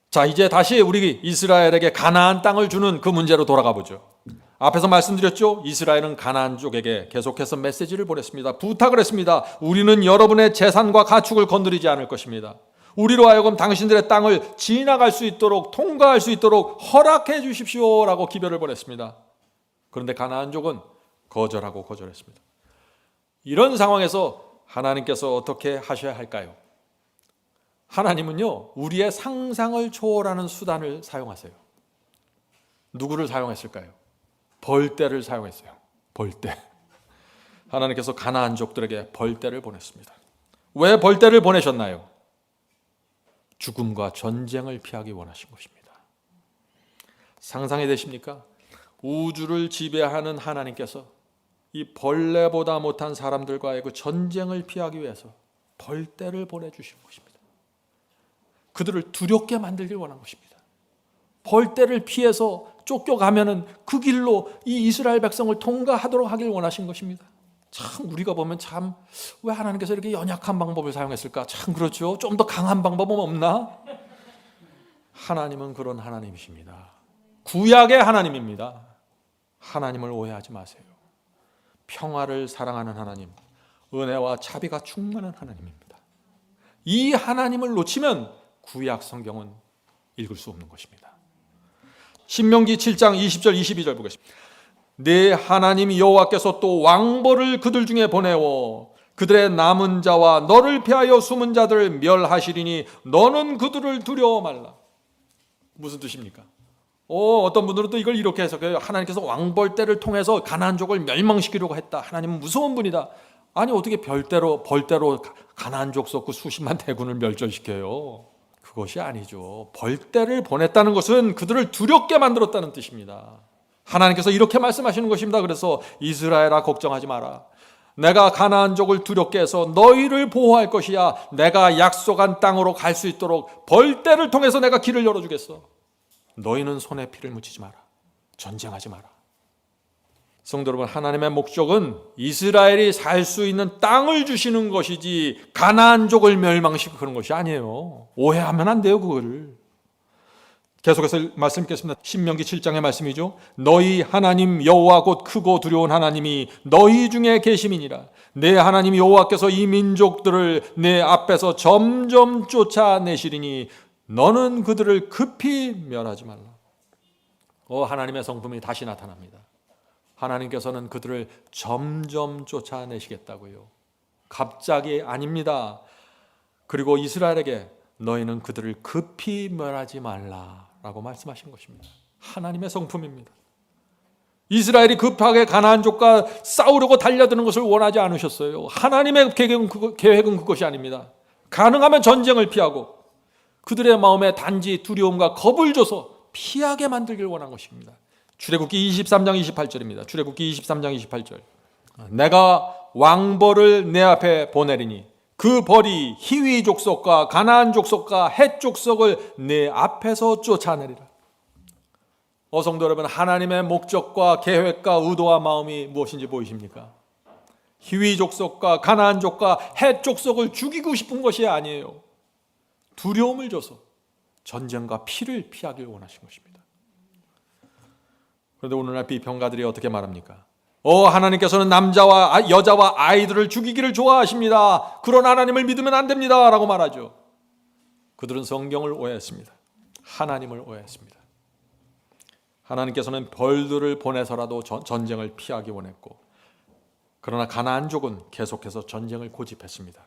A: 자, 이제 다시 우리 이스라엘에게 가나안 땅을 주는 그 문제로 돌아가 보죠. 앞에서 말씀드렸죠. 이스라엘은 가나안 쪽에게 계속해서 메시지를 보냈습니다. 부탁을 했습니다. 우리는 여러분의 재산과 가축을 건드리지 않을 것입니다. 우리로 하여금 당신들의 땅을 지나갈 수 있도록, 통과할 수 있도록 허락해 주십시오라고 기별을 보냈습니다. 그런데 가나안족은 거절했습니다. 이런 상황에서 하나님께서 어떻게 하셔야 할까요? 하나님은요, 우리의 상상을 초월하는 수단을 사용하세요. 누구를 사용했을까요? 벌떼를 사용했어요. 벌떼. 하나님께서 가나안족들에게 벌떼를 보냈습니다. 왜 벌떼를 보내셨나요? 죽음과 전쟁을 피하기 원하신 것입니다. 상상이 되십니까? 우주를 지배하는 하나님께서 이 벌레보다 못한 사람들과의 그 전쟁을 피하기 위해서 벌떼를 보내주신 것입니다. 그들을 두렵게 만들길 원한 것입니다. 벌떼를 피해서 쫓겨가면은 그 길로 이 이스라엘 백성을 통과하도록 하길 원하신 것입니다. 참 우리가 보면 참 왜 하나님께서 이렇게 연약한 방법을 사용했을까? 참 그렇죠. 좀 더 강한 방법은 없나? 하나님은 그런 하나님이십니다. 구약의 하나님입니다. 하나님을 오해하지 마세요. 평화를 사랑하는 하나님, 은혜와 자비가 충만한 하나님입니다. 이 하나님을 놓치면 구약 성경은 읽을 수 없는 것입니다. 신명기 7장 20절 22절 보겠습니다. 네 하나님 여호와께서 또 왕벌을 그들 중에 보내어 그들의 남은 자와 너를 피하여 숨은 자들을 멸하시리니 너는 그들을 두려워 말라. 무슨 뜻입니까? 어떤 분들은 또 이걸 이렇게 해석해요. 하나님께서 왕벌떼를 통해서 가나안족을 멸망시키려고 했다. 하나님은 무서운 분이다. 아니 어떻게 벌떼로 가나안족 속 그 수십만 대군을 멸절시켜요? 그것이 아니죠. 벌떼를 보냈다는 것은 그들을 두렵게 만들었다는 뜻입니다. 하나님께서 이렇게 말씀하시는 것입니다. 그래서 이스라엘아 걱정하지 마라. 내가 가나안족을 두렵게 해서 너희를 보호할 것이야. 내가 약속한 땅으로 갈 수 있도록 벌떼를 통해서 내가 길을 열어주겠어. 너희는 손에 피를 묻히지 마라. 전쟁하지 마라. 성도 여러분, 하나님의 목적은 이스라엘이 살 수 있는 땅을 주시는 것이지 가나안족을 멸망시키고 그런 것이 아니에요. 오해하면 안 돼요, 그거를. 계속해서 말씀 읽겠습니다. 신명기 7장의 말씀이죠. 너희 하나님 여호와 곧 크고 두려운 하나님이 너희 중에 계심이니라. 내 하나님 여호와께서 이 민족들을 내 앞에서 점점 쫓아내시리니 너는 그들을 급히 멸하지 말라. 하나님의 성품이 다시 나타납니다. 하나님께서는 그들을 점점 쫓아내시겠다고요. 갑자기 아닙니다. 그리고 이스라엘에게 너희는 그들을 급히 멸하지 말라라고 말씀하신 것입니다. 하나님의 성품입니다. 이스라엘이 급하게 가나안족과 싸우려고 달려드는 것을 원하지 않으셨어요. 하나님의 계획은 그것이 아닙니다. 가능하면 전쟁을 피하고 그들의 마음에 단지 두려움과 겁을 줘서 피하게 만들길 원한 것입니다. 출애굽기 23장 28절입니다. 출애굽기 23장 28절. 내가 왕벌을 내 앞에 보내리니 그 벌이 히위 족속과 가나안 족속과 헷 족속을 내 앞에서 쫓아내리라. 성도 여러분, 하나님의 목적과 계획과 의도와 마음이 무엇인지 보이십니까? 히위 족속과 가나안 족과 헷 족속을 죽이고 싶은 것이 아니에요. 두려움을 줘서 전쟁과 피를 피하길 원하신 것입니다. 그런데 오늘날 비평가들이 어떻게 말합니까? 하나님께서는 남자와 여자와 아이들을 죽이기를 좋아하십니다. 그런 하나님을 믿으면 안 됩니다 라고 말하죠. 그들은 성경을 오해했습니다. 하나님을 오해했습니다. 하나님께서는 벌들을 보내서라도 전쟁을 피하기 원했고, 그러나 가나안족은 계속해서 전쟁을 고집했습니다.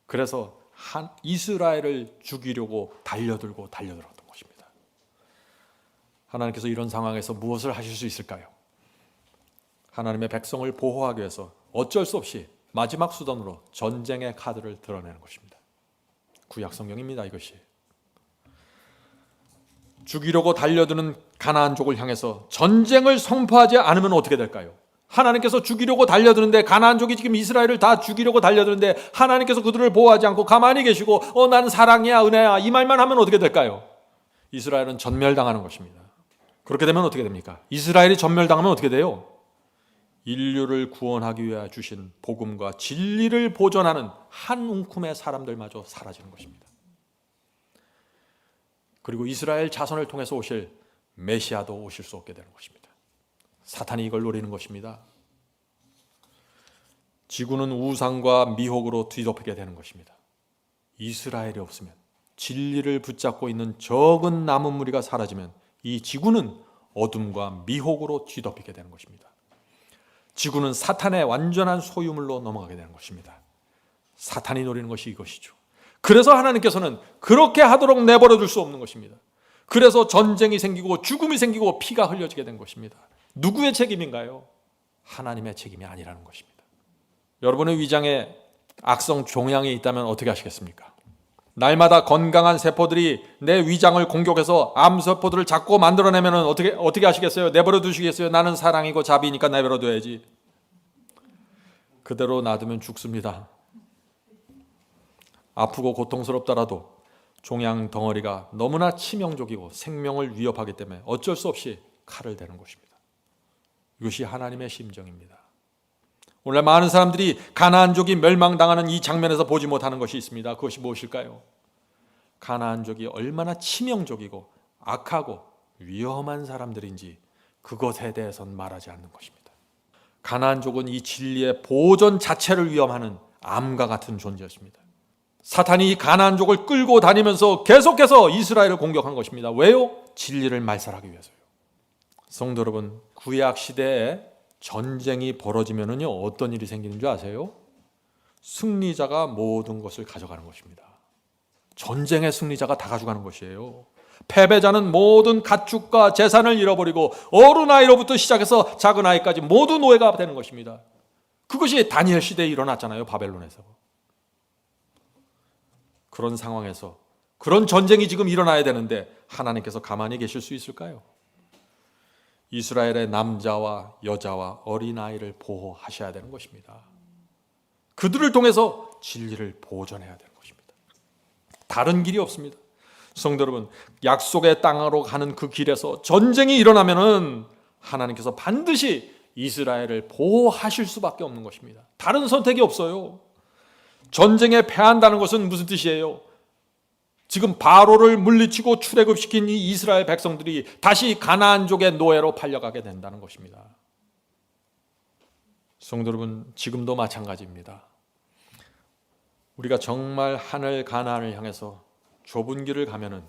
A: 그래서 이스라엘을 죽이려고 달려들었던 것입니다. 하나님께서 이런 상황에서 무엇을 하실 수 있을까요? 하나님의 백성을 보호하기 위해서 어쩔 수 없이 마지막 수단으로 전쟁의 카드를 드러내는 것입니다. 구약 성경입니다, 이것이. 죽이려고 달려드는 가나안족을 향해서 전쟁을 선포하지 않으면 어떻게 될까요? 하나님께서 죽이려고 달려드는데, 가나안족이 지금 이스라엘을 다 죽이려고 달려드는데 하나님께서 그들을 보호하지 않고 가만히 계시고 나는 사랑이야, 은혜야, 이 말만 하면 어떻게 될까요? 이스라엘은 전멸당하는 것입니다. 그렇게 되면 어떻게 됩니까? 이스라엘이 전멸당하면 어떻게 돼요? 인류를 구원하기 위해 주신 복음과 진리를 보존하는 한 움큼의 사람들마저 사라지는 것입니다. 그리고 이스라엘 자손을 통해서 오실 메시아도 오실 수 없게 되는 것입니다. 사탄이 이걸 노리는 것입니다. 지구는 우상과 미혹으로 뒤덮이게 되는 것입니다. 이스라엘이 없으면, 진리를 붙잡고 있는 적은 남은 무리가 사라지면 이 지구는 어둠과 미혹으로 뒤덮이게 되는 것입니다. 지구는 사탄의 완전한 소유물로 넘어가게 되는 것입니다. 사탄이 노리는 것이 이것이죠. 그래서 하나님께서는 그렇게 하도록 내버려 둘 수 없는 것입니다. 그래서 전쟁이 생기고 죽음이 생기고 피가 흘려지게 된 것입니다. 누구의 책임인가요? 하나님의 책임이 아니라는 것입니다. 여러분의 위장에 악성 종양이 있다면 어떻게 하시겠습니까? 날마다 건강한 세포들이 내 위장을 공격해서 암세포들을 자꾸 만들어내면 어떻게 하시겠어요? 내버려 두시겠어요? 나는 사랑이고 자비니까 내버려 둬야지. 그대로 놔두면 죽습니다. 아프고 고통스럽더라도 종양 덩어리가 너무나 치명적이고 생명을 위협하기 때문에 어쩔 수 없이 칼을 대는 것입니다. 이것이 하나님의 심정입니다. 오늘 많은 사람들이 가나안족이 멸망당하는 이 장면에서 보지 못하는 것이 있습니다. 그것이 무엇일까요? 가나안족이 얼마나 치명적이고 악하고 위험한 사람들인지 그것에 대해서는 말하지 않는 것입니다. 가나안족은 이 진리의 보존 자체를 위험하는 암과 같은 존재였습니다. 사탄이 이 가나안족을 끌고 다니면서 계속해서 이스라엘을 공격한 것입니다. 왜요? 진리를 말살하기 위해서요. 성도 여러분, 구약 시대에 전쟁이 벌어지면은요, 어떤 일이 생기는 줄 아세요? 승리자가 모든 것을 가져가는 것입니다. 전쟁의 승리자가 다 가져가는 것이에요. 패배자는 모든 가축과 재산을 잃어버리고 어린아이로부터 시작해서 작은 아이까지 모두 노예가 되는 것입니다. 그것이 다니엘 시대에 일어났잖아요, 바벨론에서. 그런 상황에서 그런 전쟁이 지금 일어나야 되는데 하나님께서 가만히 계실 수 있을까요? 이스라엘의 남자와 여자와 어린아이를 보호하셔야 되는 것입니다. 그들을 통해서 진리를 보존해야 되는 것입니다. 다른 길이 없습니다. 성도 여러분, 약속의 땅으로 가는 그 길에서 전쟁이 일어나면은 하나님께서 반드시 이스라엘을 보호하실 수밖에 없는 것입니다. 다른 선택이 없어요. 전쟁에 패한다는 것은 무슨 뜻이에요? 지금 바로를 물리치고 출애굽시킨 이 이스라엘 백성들이 다시 가나안족의 노예로 팔려가게 된다는 것입니다. 성도 여러분, 지금도 마찬가지입니다. 우리가 정말 하늘 가나안을 향해서 좁은 길을 가면은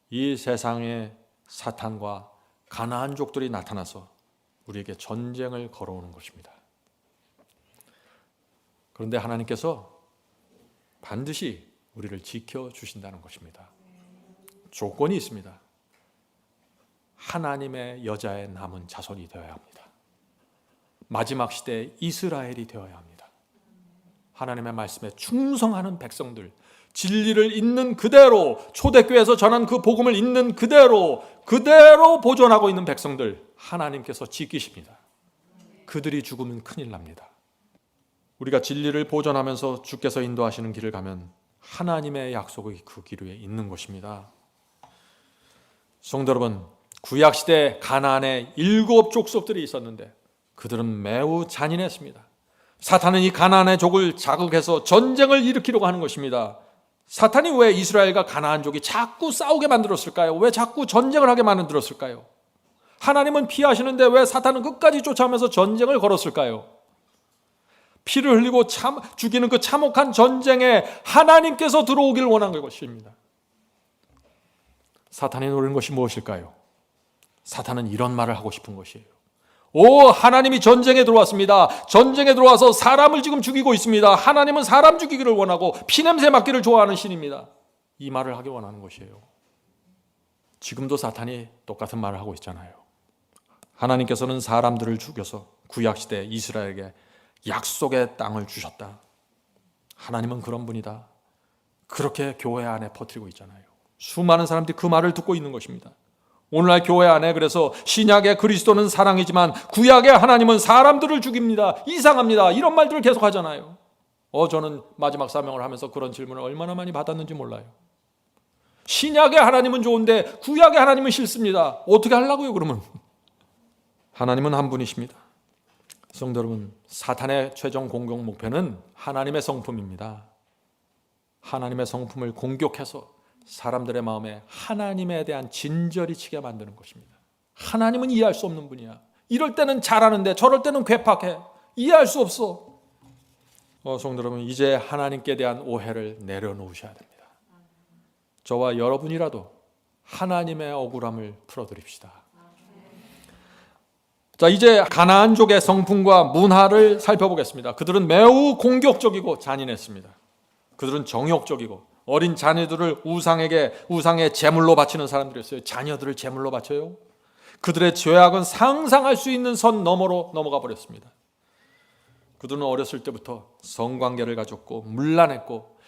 A: 이 세상의 사탄과 가나안족들이 나타나서 우리에게 전쟁을 걸어오는 것입니다. 그런데 하나님께서 반드시 우리를 지켜주신다는 것입니다. 조건이 있습니다. 하나님의 여자의 남은 자손이 되어야 합니다. 마지막 시대에 이스라엘이 되어야 합니다. 하나님의 말씀에 충성하는 백성들, 진리를 있는 그대로, 초대교회에서 전한 그 복음을 있는 그대로 보존하고 있는 백성들, 하나님께서 지키십니다. 그들이 죽으면 큰일 납니다. 우리가 진리를 보존하면서 주께서 인도하시는 길을 가면 하나님의 약속이 그 길 위에 있는 것입니다. 성도 여러분, 구약시대 가나안에 7 족속들이 있었는데 그들은 매우 잔인했습니다. 사탄은 이 가나안의 족을 자극해서 전쟁을 일으키려고 하는 것입니다. 사탄이 왜 이스라엘과 가나안족이 자꾸 싸우게 만들었을까요? 왜 자꾸 전쟁을 하게 만들었을까요? 하나님은 피하시는데 왜 사탄은 끝까지 쫓아오면서 전쟁을 걸었을까요? 피를 흘리고 죽이는 그 참혹한 전쟁에 하나님께서 들어오길 원한 것입니다. 사탄이 노리는 것이 무엇일까요? 사탄은 이런 말을 하고 싶은 것이에요. 오, 하나님이 전쟁에 들어왔습니다. 전쟁에 들어와서 사람을 지금 죽이고 있습니다. 하나님은 사람 죽이기를 원하고 피냄새 맡기를 좋아하는 신입니다. 이 말을 하기 원하는 것이에요. 지금도 사탄이 똑같은 말을 하고 있잖아요. 하나님께서는 사람들을 죽여서 구약시대 이스라엘에게 약속의 땅을 주셨다. 하나님은 그런 분이다. 그렇게 교회 안에 퍼뜨리고 있잖아요. 수많은 사람들이 그 말을 듣고 있는 것입니다. 오늘날 교회 안에 그래서 신약의 그리스도는 사랑이지만 구약의 하나님은 사람들을 죽입니다. 이상합니다. 이런 말들을 계속 하잖아요. 저는 마지막 사명을 하면서 그런 질문을 얼마나 많이 받았는지 몰라요. 신약의 하나님은 좋은데 구약의 하나님은 싫습니다. 어떻게 하려고요 그러면? 하나님은 한 분이십니다. 성도 여러분, 사탄의 최종 공격 목표는 하나님의 성품입니다. 하나님의 성품을 공격해서 사람들의 마음에 하나님에 대한 진절이 치게 만드는 것입니다. 하나님은 이해할 수 없는 분이야. 이럴 때는 잘하는데 저럴 때는 괴팍해. 이해할 수 없어. 성도 여러분, 이제 하나님께 대한 오해를 내려놓으셔야 됩니다. 저와 여러분이라도 하나님의 억울함을 풀어드립시다. 자, 이제 가나안족의 성품과 문화를 살펴보겠습니다. 그들은 매우 공격적이고 잔인했습니다. 그들은 정욕적이고 어린 자녀들을 우상의 제물로 바치는 사람들이었어요. 자녀들을 제물로 바쳐요. 그들의 죄악은 상상할 수 있는 선 너머로 넘어가 버렸습니다. 그들은 어렸을 때부터 성관계를 가졌고 문란했고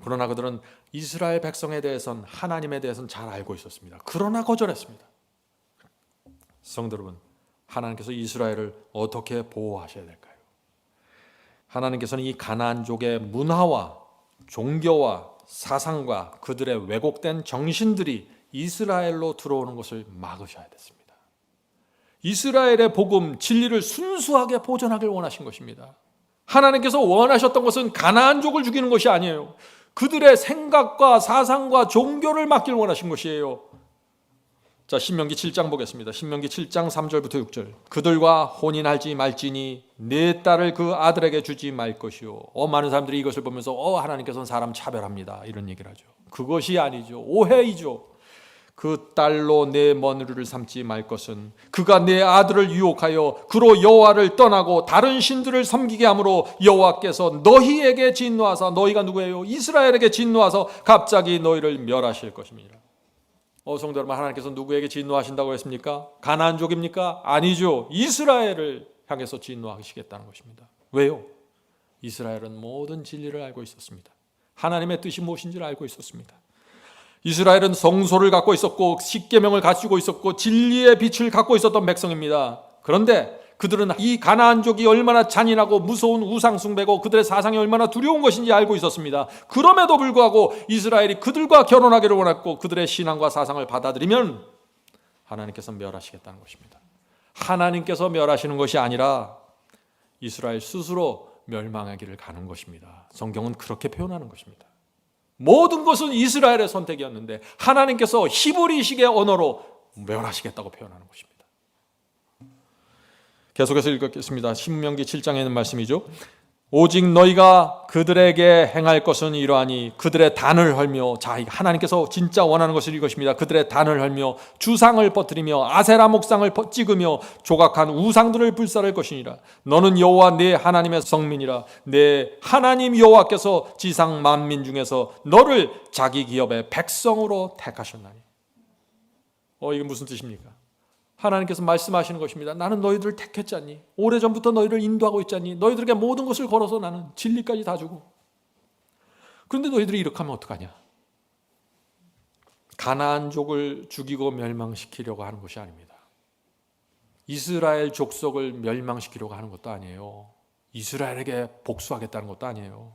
A: 그러나 그들은 이스라엘 백성에 대해서는 하나님에 대해서는 잘 알고 있었습니다. 그러나 거절했습니다. 성도 여러분, 하나님께서 이스라엘을 어떻게 보호하셔야 될까요? 하나님께서는 이 가나안족의 문화와 종교와 사상과 그들의 왜곡된 정신들이 이스라엘로 들어오는 것을 막으셔야 됐습니다. 이스라엘의 복음, 진리를 순수하게 보존하길 원하신 것입니다. 하나님께서 원하셨던 것은 가나안족을 죽이는 것이 아니에요. 그들의 생각과 사상과 종교를 막길 원하신 것이에요. 자, 신명기 7장 보겠습니다. 신명기 7장 3절부터 6절. 그들과 혼인할지 말지니 내 딸을 그 아들에게 주지 말 것이요. 많은 사람들이 이것을 보면서 하나님께서는 사람 차별합니다. 이런 얘기를 하죠. 그것이 아니죠. 오해이죠. 그 딸로 내 며느리를 삼지 말 것은 그가 내 아들을 유혹하여 그로 여호와를 떠나고 다른 신들을 섬기게 함으로 여호와께서 너희에게 진노하사, 너희가 누구예요? 이스라엘에게 진노하사 갑자기 너희를 멸하실 것입니다. 성도 여러분, 하나님께서 누구에게 진노하신다고 했습니까? 가나안족입니까? 아니죠. 이스라엘을 향해서 진노하시겠다는 것입니다. 왜요? 이스라엘은 모든 진리를 알고 있었습니다. 하나님의 뜻이 무엇인지를 알고 있었습니다. 이스라엘은 성소를 갖고 있었고 십계명을 가지고 있었고 진리의 빛을 갖고 있었던 백성입니다. 그런데 그들은 이 가나안족이 얼마나 잔인하고 무서운 우상 숭배고 그들의 사상이 얼마나 두려운 것인지 알고 있었습니다. 그럼에도 불구하고 이스라엘이 그들과 결혼하기를 원했고 그들의 신앙과 사상을 받아들이면 하나님께서 멸하시겠다는 것입니다. 하나님께서 멸하시는 것이 아니라 이스라엘 스스로 멸망하기를 가는 것입니다. 성경은 그렇게 표현하는 것입니다. 모든 것은 이스라엘의 선택이었는데 하나님께서 히브리식의 언어로 멸하시겠다고 표현하는 것입니다. 계속해서 읽겠습니다. 신명기 7장에 있는 말씀이죠. 오직 너희가 그들에게 행할 것은 이러하니 그들의 단을 헐며, 자, 하나님께서 진짜 원하는 것은 이것입니다. 그들의 단을 헐며 주상을 퍼뜨리며 아세라 목상을 찍으며 조각한 우상들을 불살할 것이니라. 너는 여호와 내 하나님의 성민이라. 내 하나님 여호와께서 지상 만민 중에서 너를 자기 기업의 백성으로 택하셨나니. 이게 무슨 뜻입니까? 하나님께서 말씀하시는 것입니다. 나는 너희들을 택했지 않니? 오래전부터 너희를 인도하고 있지 않니? 너희들에게 모든 것을 걸어서 나는 진리까지 다 주고. 그런데 너희들이 이렇게 하면 어떡하냐? 가나안족을 죽이고 멸망시키려고 하는 것이 아닙니다. 이스라엘 족속을 멸망시키려고 하는 것도 아니에요. 이스라엘에게 복수하겠다는 것도 아니에요.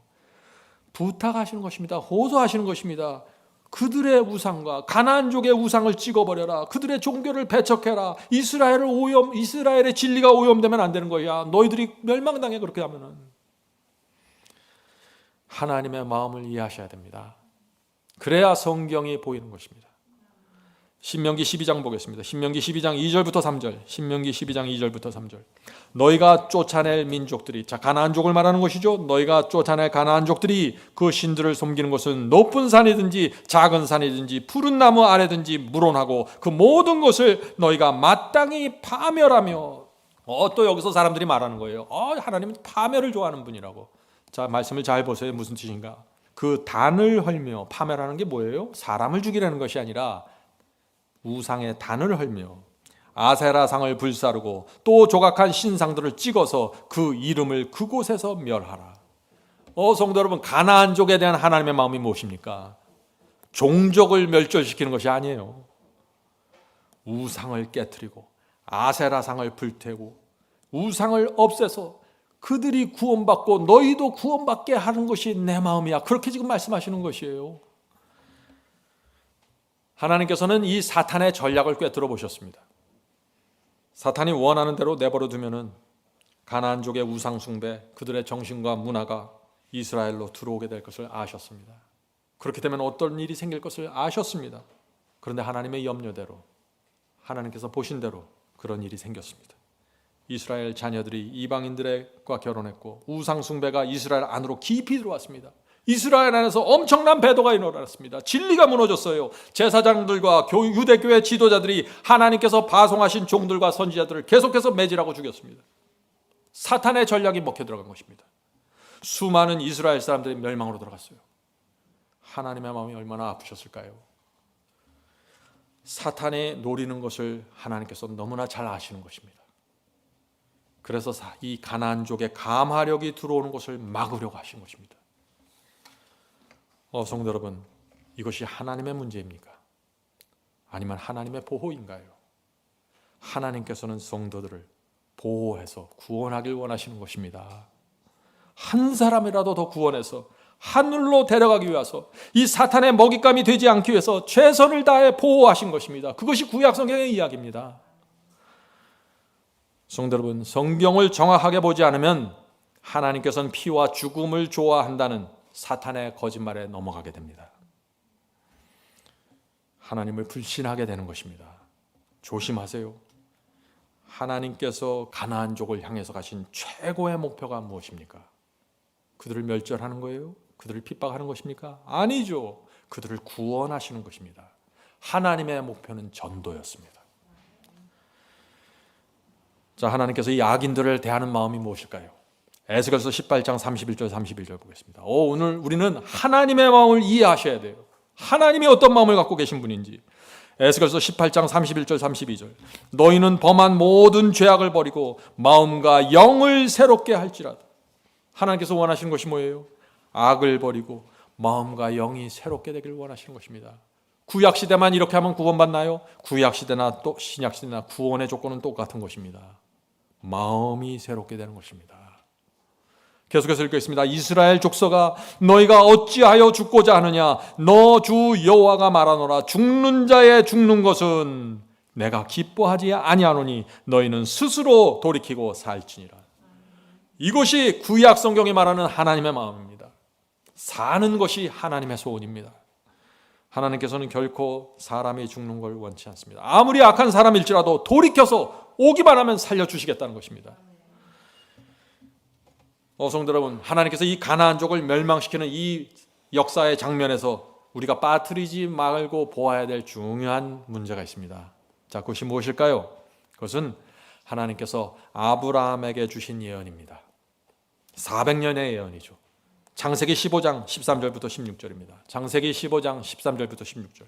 A: 부탁하시는 것입니다. 호소하시는 것입니다. 그들의 우상과 가나안족의 우상을 찍어버려라. 그들의 종교를 배척해라. 이스라엘의 진리가 오염되면 안 되는 거야. 너희들이 멸망당해. 그렇게 하면은. 하나님의 마음을 이해하셔야 됩니다. 그래야 성경이 보이는 것입니다. 신명기 12장 보겠습니다. 신명기 12장 2절부터 3절. 신명기 12장 2절부터 3절. 너희가 쫓아낼 민족들이, 자, 가나안족을 말하는 것이죠. 너희가 쫓아낼 가나안족들이 그 신들을 섬기는 것은 높은 산이든지 작은 산이든지 푸른 나무 아래든지 물론하고 그 모든 것을 너희가 마땅히 파멸하며. 또 여기서 사람들이 말하는 거예요. 하나님은 파멸을 좋아하는 분이라고. 자, 말씀을 잘 보세요. 무슨 뜻인가? 그 단을 헐며, 파멸하는 게 뭐예요? 사람을 죽이려는 것이 아니라 우상의 단을 헐며 아세라상을 불사르고 또 조각한 신상들을 찍어서 그 이름을 그곳에서 멸하라. 성도 여러분, 가나안족에 대한 하나님의 마음이 무엇입니까? 종족을 멸절시키는 것이 아니에요. 우상을 깨트리고 아세라상을 불태우고 우상을 없애서 그들이 구원받고 너희도 구원받게 하는 것이 내 마음이야. 그렇게 지금 말씀하시는 것이에요. 하나님께서는 이 사탄의 전략을 꿰뚫어 보셨습니다. 사탄이 원하는 대로 내버려 두면은 가나안족의 우상 숭배, 그들의 정신과 문화가 이스라엘로 들어오게 될 것을 아셨습니다. 그렇게 되면 어떤 일이 생길 것을 아셨습니다. 그런데 하나님의 염려대로, 하나님께서 보신 대로 그런 일이 생겼습니다. 이스라엘 자녀들이 이방인들과 결혼했고 우상 숭배가 이스라엘 안으로 깊이 들어왔습니다. 이스라엘 안에서 엄청난 배도가 일어났습니다. 진리가 무너졌어요. 제사장들과 유대교회 지도자들이 하나님께서 파송하신 종들과 선지자들을 계속해서 매질하고 죽였습니다. 사탄의 전략이 먹혀 들어간 것입니다. 수많은 이스라엘 사람들이 멸망으로 들어갔어요. 하나님의 마음이 얼마나 아프셨을까요? 사탄이 노리는 것을 하나님께서 너무나 잘 아시는 것입니다. 그래서 이 가나안족의 감화력이 들어오는 것을 막으려고 하신 것입니다. 성도 여러분, 이것이 하나님의 문제입니까? 아니면 하나님의 보호인가요? 하나님께서는 성도들을 보호해서 구원하길 원하시는 것입니다. 한 사람이라도 더 구원해서 하늘로 데려가기 위해서, 이 사탄의 먹잇감이 되지 않기 위해서 최선을 다해 보호하신 것입니다. 그것이 구약 성경의 이야기입니다. 성도 여러분, 성경을 정확하게 보지 않으면 하나님께서는 피와 죽음을 좋아한다는 사탄의 거짓말에 넘어가게 됩니다. 하나님을 불신하게 되는 것입니다. 조심하세요. 하나님께서 가나안족을 향해서 가신 최고의 목표가 무엇입니까? 그들을 멸절하는 거예요? 그들을 핍박하는 것입니까? 아니죠. 그들을 구원하시는 것입니다. 하나님의 목표는 전도였습니다. 자, 하나님께서 이 악인들을 대하는 마음이 무엇일까요? 에스겔서 18장 31절 31절 보겠습니다. 오늘 우리는 하나님의 마음을 이해하셔야 돼요. 하나님이 어떤 마음을 갖고 계신 분인지. 에스겔서 18장 31절 32절. 너희는 범한 모든 죄악을 버리고 마음과 영을 새롭게 할지라도. 하나님께서 원하시는 것이 뭐예요? 악을 버리고 마음과 영이 새롭게 되기를 원하시는 것입니다. 구약시대만 이렇게 하면 구원받나요? 구약시대나 또 신약시대나 구원의 조건은 똑같은 것입니다. 마음이 새롭게 되는 것입니다. 계속해서 읽겠습니다. 이스라엘 족속아, 너희가 어찌하여 죽고자 하느냐? 너 주 여호와가 말하노라. 죽는 자의 죽는 것은 내가 기뻐하지 아니하노니 너희는 스스로 돌이키고 살지니라. 이것이 구약 성경이 말하는 하나님의 마음입니다. 사는 것이 하나님의 소원입니다. 하나님께서는 결코 사람이 죽는 걸 원치 않습니다. 아무리 악한 사람일지라도 돌이켜서 오기만 하면 살려주시겠다는 것입니다. 성도 여러분, 하나님께서 이 가나안족을 멸망시키는 이 역사의 장면에서 우리가 빠뜨리지 말고 보아야 될 중요한 문제가 있습니다. 자, 그것이 무엇일까요? 그것은 하나님께서 아브라함에게 주신 예언입니다. 400년의 예언이죠. 창세기 15장 13절부터 16절입니다. 창세기 15장 13절부터 16절.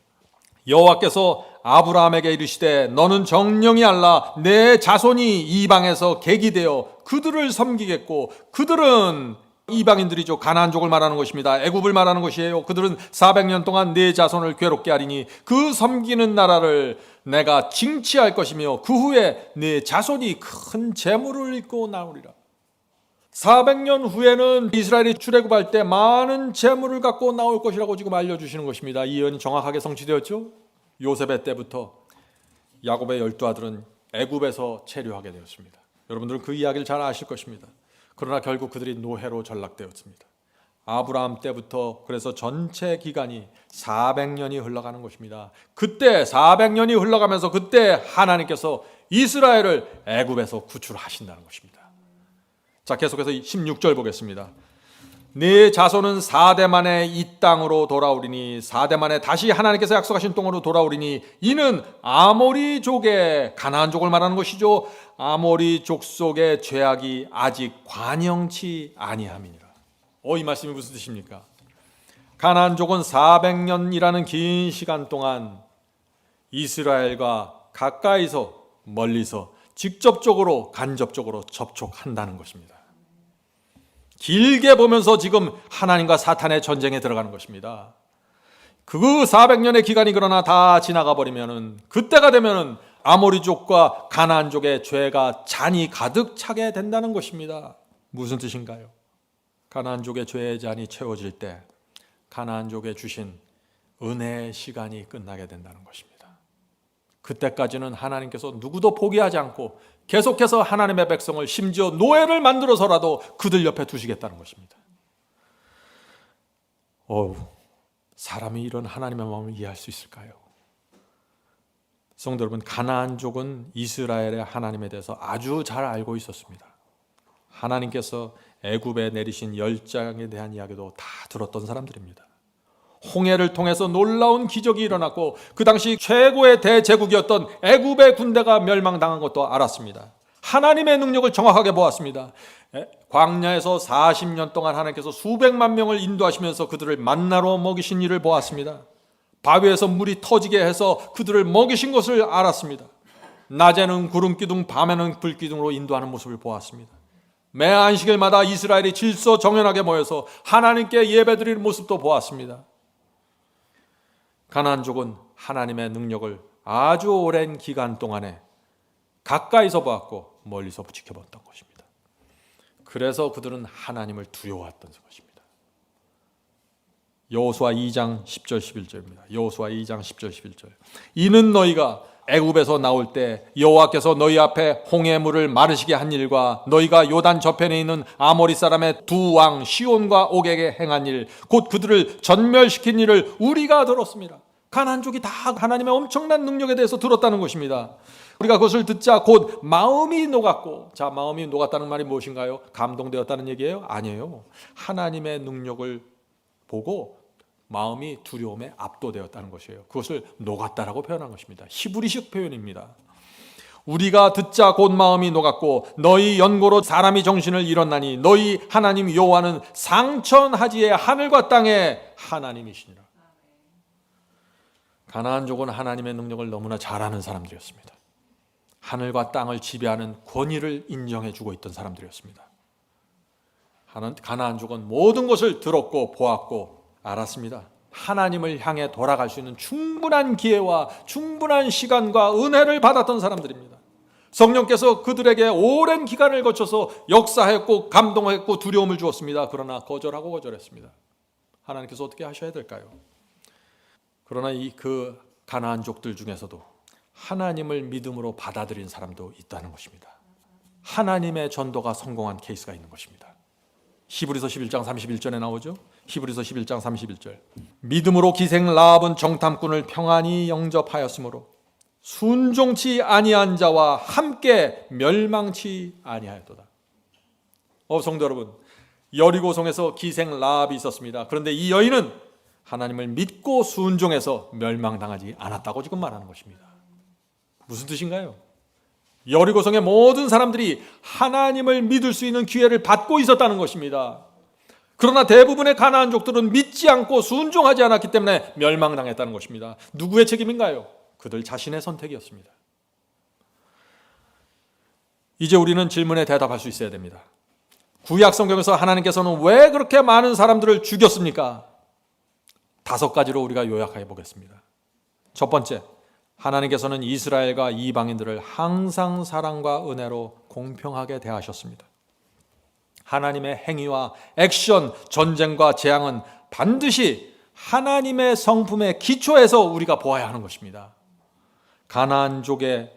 A: 여호와께서 아브라함에게 이르시되 너는 정령이 알라. 내 자손이 이방에서 객이 되어 그들을 섬기겠고, 그들은 이방인들이죠. 가나안족을 말하는 것입니다. 애굽을 말하는 것이에요. 그들은 400년 동안 내 자손을 괴롭게 하리니 그 섬기는 나라를 내가 징치할 것이며 그 후에 내 자손이 큰 재물을 입고 나오리라. 400년 후에는 이스라엘이 출애굽할 때 많은 재물을 갖고 나올 것이라고 지금 알려주시는 것입니다. 이 예언이 정확하게 성취되었죠. 요셉의 때부터 야곱의 12아들은 애굽에서 체류하게 되었습니다. 여러분들은 그 이야기를 잘 아실 것입니다. 그러나 결국 그들이 노예로 전락되었습니다. 아브라함 때부터 그래서 전체 기간이 400년이 흘러가는 것입니다. 그때 400년이 흘러가면서 그때 하나님께서 이스라엘을 애굽에서 구출하신다는 것입니다. 자, 계속해서 16절 보겠습니다. 네 자손은 4대 만에 이 땅으로 돌아오리니 4대 만에 다시 하나님께서 약속하신 땅으로 돌아오리니 이는 아모리족의 가나안족을 말하는 것이죠. 아모리족 속의 죄악이 아직 관영치 아니함이니라. 이 말씀이 무슨 뜻입니까? 가나안족은 400년이라는 긴 시간 동안 이스라엘과 가까이서 멀리서 직접적으로 간접적으로 접촉한다는 것입니다. 길게 보면서 지금 하나님과 사탄의 전쟁에 들어가는 것입니다. 그 400년의 기간이 그러나 다 지나가 버리면은 그때가 되면은 아모리족과 가나안족의 죄가 잔이 가득 차게 된다는 것입니다. 무슨 뜻인가요? 가나안족의 죄의 잔이 채워질 때 가나안족에 주신 은혜의 시간이 끝나게 된다는 것입니다. 그때까지는 하나님께서 누구도 포기하지 않고 계속해서 하나님의 백성을 심지어 노예를 만들어서라도 그들 옆에 두시겠다는 것입니다. 사람이 이런 하나님의 마음을 이해할 수 있을까요? 성도 여러분, 가나안족은 이스라엘의 하나님에 대해서 아주 잘 알고 있었습니다. 하나님께서 애굽에 내리신 10장에 대한 이야기도 다 들었던 사람들입니다. 홍해를 통해서 놀라운 기적이 일어났고 그 당시 최고의 대제국이었던 애굽의 군대가 멸망당한 것도 알았습니다. 하나님의 능력을 정확하게 보았습니다. 광야에서 40년 동안 하나님께서 수백만 명을 인도하시면서 그들을 만나로 먹이신 일을 보았습니다. 바위에서 물이 터지게 해서 그들을 먹이신 것을 알았습니다. 낮에는 구름기둥, 밤에는 불기둥으로 인도하는 모습을 보았습니다. 매 안식일마다 이스라엘이 질서정연하게 모여서 하나님께 예배드리는 모습도 보았습니다. 가나안족은 하나님의 능력을 아주 오랜 기간 동안에 가까이서 보았고 멀리서 지켜봤던 것입니다. 그래서 그들은 하나님을 두려워했던 것입니다. 여호수아 2장 10절 11절입니다. 여호수아 2장 10절 11절. 이는 너희가 애굽에서 나올 때 여호와께서 너희 앞에 홍해물을 마르시게 한 일과 너희가 요단 저편에 있는 아모리 사람의 두 왕 시온과 옥에게 행한 일, 곧 그들을 전멸시킨 일을 우리가 들었습니다. 가나안족이 다 하나님의 엄청난 능력에 대해서 들었다는 것입니다. 우리가 그것을 듣자 곧 마음이 녹았고, 자, 마음이 녹았다는 말이 무엇인가요? 감동되었다는 얘기예요? 아니에요. 하나님의 능력을 보고 마음이 두려움에 압도되었다는 것이에요. 그것을 녹았다라고 표현한 것입니다. 히브리식 표현입니다. 우리가 듣자 곧 마음이 녹았고 너희 연고로 사람이 정신을 잃었나니 너희 하나님 여호와는 상천하지의 하늘과 땅의 하나님이시니라. 가나안족은 하나님의 능력을 너무나 잘 아는 사람들이었습니다. 하늘과 땅을 지배하는 권위를 인정해주고 있던 사람들이었습니다. 가나안족은 모든 것을 들었고 보았고 알았습니다. 하나님을 향해 돌아갈 수 있는 충분한 기회와 충분한 시간과 은혜를 받았던 사람들입니다. 성령께서 그들에게 오랜 기간을 거쳐서 역사했고 감동했고 두려움을 주었습니다. 그러나 거절하고 거절했습니다. 하나님께서 어떻게 하셔야 될까요? 그러나 그 가나안족들 중에서도 하나님을 믿음으로 받아들인 사람도 있다는 것입니다. 하나님의 전도가 성공한 케이스가 있는 것입니다. 히브리서 11장 31절에 나오죠. 히브리서 11장 31절. 믿음으로 기생 라합은 정탐꾼을 평안히 영접하였으므로 순종치 아니한 자와 함께 멸망치 아니하였도다. 성도 여러분, 여리고성에서 기생 라합이 있었습니다. 그런데 이 여인은 하나님을 믿고 순종해서 멸망당하지 않았다고 지금 말하는 것입니다. 무슨 뜻인가요? 여리고성의 모든 사람들이 하나님을 믿을 수 있는 기회를 받고 있었다는 것입니다. 그러나 대부분의 가나안족들은 믿지 않고 순종하지 않았기 때문에 멸망당했다는 것입니다. 누구의 책임인가요? 그들 자신의 선택이었습니다. 이제 우리는 질문에 대답할 수 있어야 됩니다. 구약 성경에서 하나님께서는 왜 그렇게 많은 사람들을 죽였습니까? 5가지로 우리가 요약해 보겠습니다. 첫 번째, 하나님께서는 이스라엘과 이방인들을 항상 사랑과 은혜로 공평하게 대하셨습니다. 하나님의 행위와 액션, 전쟁과 재앙은 반드시 하나님의 성품의 기초에서 우리가 보아야 하는 것입니다. 가나안족의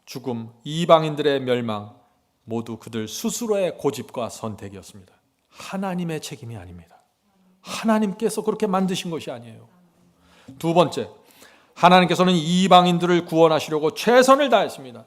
A: 죽음, 이방인들의 멸망 모두 그들 스스로의 고집과 선택이었습니다. 하나님의 책임이 아닙니다. 하나님께서 그렇게 만드신 것이 아니에요. 두 번째, 하나님께서는 이방인들을 구원하시려고 최선을 다했습니다.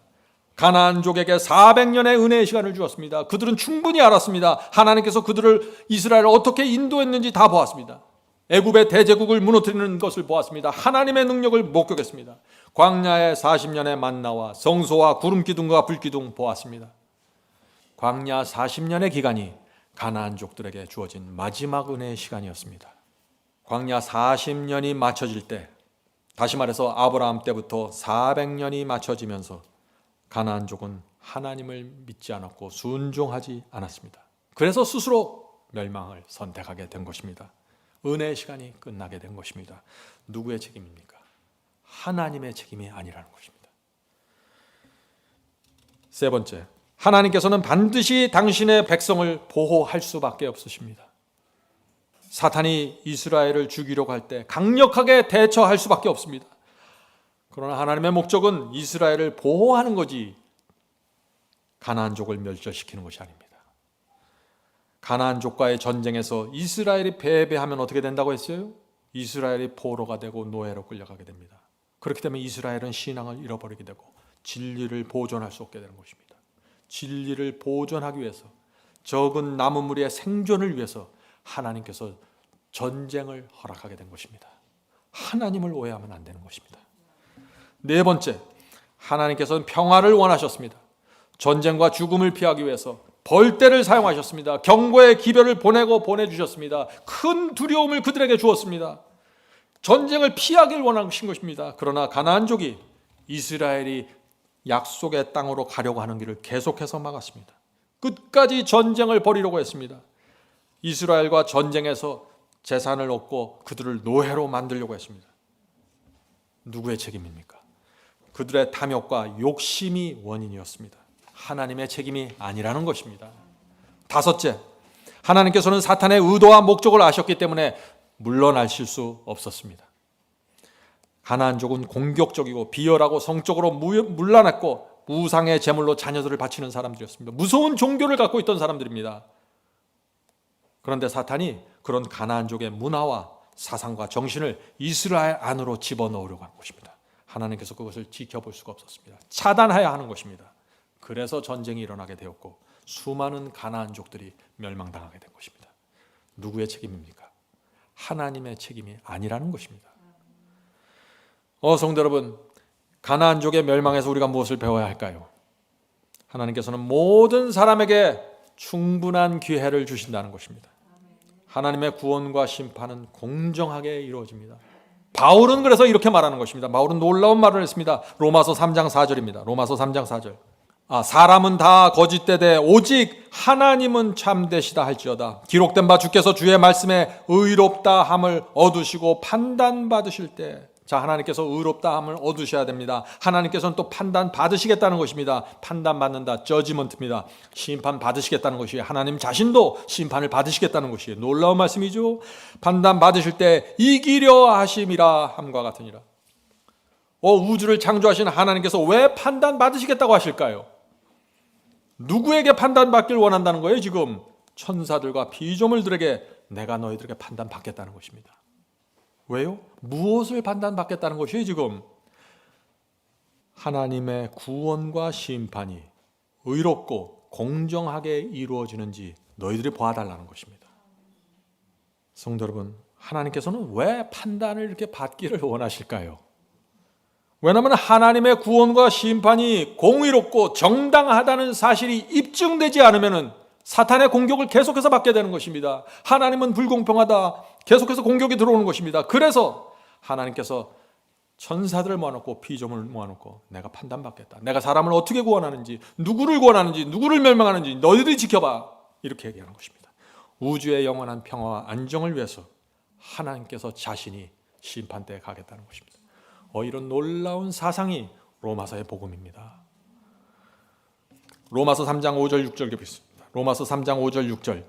A: 가나안족에게 400년의 은혜의 시간을 주었습니다. 그들은 충분히 알았습니다. 하나님께서 그들을 이스라엘을 어떻게 인도했는지 다 보았습니다. 애굽의 대제국을 무너뜨리는 것을 보았습니다. 하나님의 능력을 목격했습니다. 광야의 40년의 만나와 성소와 구름기둥과 불기둥 보았습니다. 광야 40년의 기간이 가나안족들에게 주어진 마지막 은혜의 시간이었습니다. 광야 40년이 맞춰질 때, 다시 말해서 아브라함 때부터 400년이 맞춰지면서 가나안족은 하나님을 믿지 않았고 순종하지 않았습니다. 그래서 스스로 멸망을 선택하게 된 것입니다. 은혜의 시간이 끝나게 된 것입니다. 누구의 책임입니까? 하나님의 책임이 아니라는 것입니다. 세 번째, 하나님께서는 반드시 당신의 백성을 보호할 수밖에 없으십니다. 사탄이 이스라엘을 죽이려고 할 때 강력하게 대처할 수밖에 없습니다. 그러나 하나님의 목적은 이스라엘을 보호하는 거지 가나안족을 멸절시키는 것이 아닙니다. 가나안족과의 전쟁에서 이스라엘이 패배하면 어떻게 된다고 했어요? 이스라엘이 포로가 되고 노예로 끌려가게 됩니다. 그렇기 때문에 이스라엘은 신앙을 잃어버리게 되고 진리를 보존할 수 없게 되는 것입니다. 진리를 보존하기 위해서, 적은 남은 무리의 생존을 위해서 하나님께서 전쟁을 허락하게 된 것입니다. 하나님을 오해하면 안 되는 것입니다. 네 번째, 하나님께서는 평화를 원하셨습니다. 전쟁과 죽음을 피하기 위해서 벌떼를 사용하셨습니다. 경고의 기별을 보내주셨습니다. 큰 두려움을 그들에게 주었습니다. 전쟁을 피하길 원하신 것입니다. 그러나 가나안족이 이스라엘이 약속의 땅으로 가려고 하는 길을 계속해서 막았습니다. 끝까지 전쟁을 벌이려고 했습니다. 이스라엘과 전쟁에서 재산을 얻고 그들을 노예로 만들려고 했습니다. 누구의 책임입니까? 그들의 탐욕과 욕심이 원인이었습니다. 하나님의 책임이 아니라는 것입니다. 다섯째, 하나님께서는 사탄의 의도와 목적을 아셨기 때문에 물러나실 수 없었습니다. 가나안족은 공격적이고 비열하고 성적으로 문란했고 우상의 제물로 자녀들을 바치는 사람들이었습니다. 무서운 종교를 갖고 있던 사람들입니다. 그런데 사탄이 그런 가나안족의 문화와 사상과 정신을 이스라엘 안으로 집어넣으려고 한 것입니다. 하나님께서 그것을 지켜볼 수가 없었습니다. 차단해야 하는 것입니다. 그래서 전쟁이 일어나게 되었고 수많은 가나안족들이 멸망당하게 된 것입니다. 누구의 책임입니까? 하나님의 책임이 아니라는 것입니다. 성도 여러분, 가나안족의 멸망에서 우리가 무엇을 배워야 할까요? 하나님께서는 모든 사람에게 충분한 기회를 주신다는 것입니다. 하나님의 구원과 심판은 공정하게 이루어집니다. 바울은 그래서 이렇게 말하는 것입니다. 바울은 놀라운 말을 했습니다. 로마서 3장 4절입니다. 로마서 3장 4절. 사람은 다 거짓되되 오직 하나님은 참되시다 할지어다. 기록된 바 주께서 주의 말씀에 의롭다 함을 얻으시고 판단받으실 때, 하나님께서 의롭다 함을 얻으셔야 됩니다. 하나님께서는 또 판단 받으시겠다는 것입니다. 판단받는다, 저지먼트입니다. 심판 받으시겠다는 것이에요. 하나님 자신도 심판을 받으시겠다는 것이에요. 놀라운 말씀이죠. 판단 받으실 때 이기려 하심이라 함과 같으니라. 우주를 창조하신 하나님께서 왜 판단 받으시겠다고 하실까요? 누구에게 판단받길 원한다는 거예요? 지금 천사들과 피조물들에게 내가 너희들에게 판단받겠다는 것입니다. 왜요? 무엇을 판단받겠다는 것이에요? 지금 하나님의 구원과 심판이 의롭고 공정하게 이루어지는지 너희들이 봐달라는 것입니다. 성도 여러분, 하나님께서는 왜 판단을 이렇게 받기를 원하실까요? 왜냐하면 하나님의 구원과 심판이 공의롭고 정당하다는 사실이 입증되지 않으면 사탄의 공격을 계속해서 받게 되는 것입니다. 하나님은 불공평하다, 계속해서 공격이 들어오는 것입니다. 그래서 하나님께서 천사들을 모아놓고 피조물을 모아놓고 내가 판단받겠다, 내가 사람을 어떻게 구원하는지, 누구를 구원하는지, 누구를 멸망하는지 너희들이 지켜봐, 이렇게 얘기하는 것입니다. 우주의 영원한 평화와 안정을 위해서 하나님께서 자신이 심판대에 가겠다는 것입니다. 이런 놀라운 사상이 로마서의 복음입니다. 로마서 3장 5절 6절 보겠습니다. 로마서 3장 5절 6절.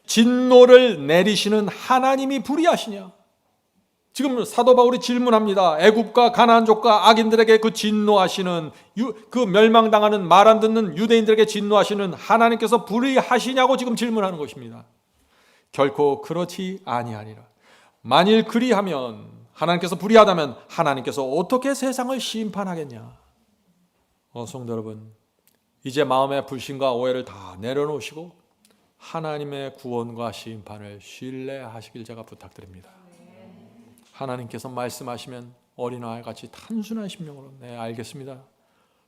A: 진노를 내리시는 하나님이 불의하시냐? 지금 사도 바울이 질문합니다. 애굽과 가나안족과 악인들에게 그 진노하시는, 그 멸망당하는 말 안 듣는 유대인들에게 진노하시는 하나님께서 불의하시냐고 지금 질문하는 것입니다. 결코 그렇지 아니하니라. 만일 그리하면, 하나님께서 불의하다면 하나님께서 어떻게 세상을 심판하겠냐? 성도 여러분, 이제 마음의 불신과 오해를 다 내려놓으시고 하나님의 구원과 심판을 신뢰하시길 제가 부탁드립니다. 하나님께서 말씀하시면 어린아이같이 단순한 심령으로 네, 알겠습니다.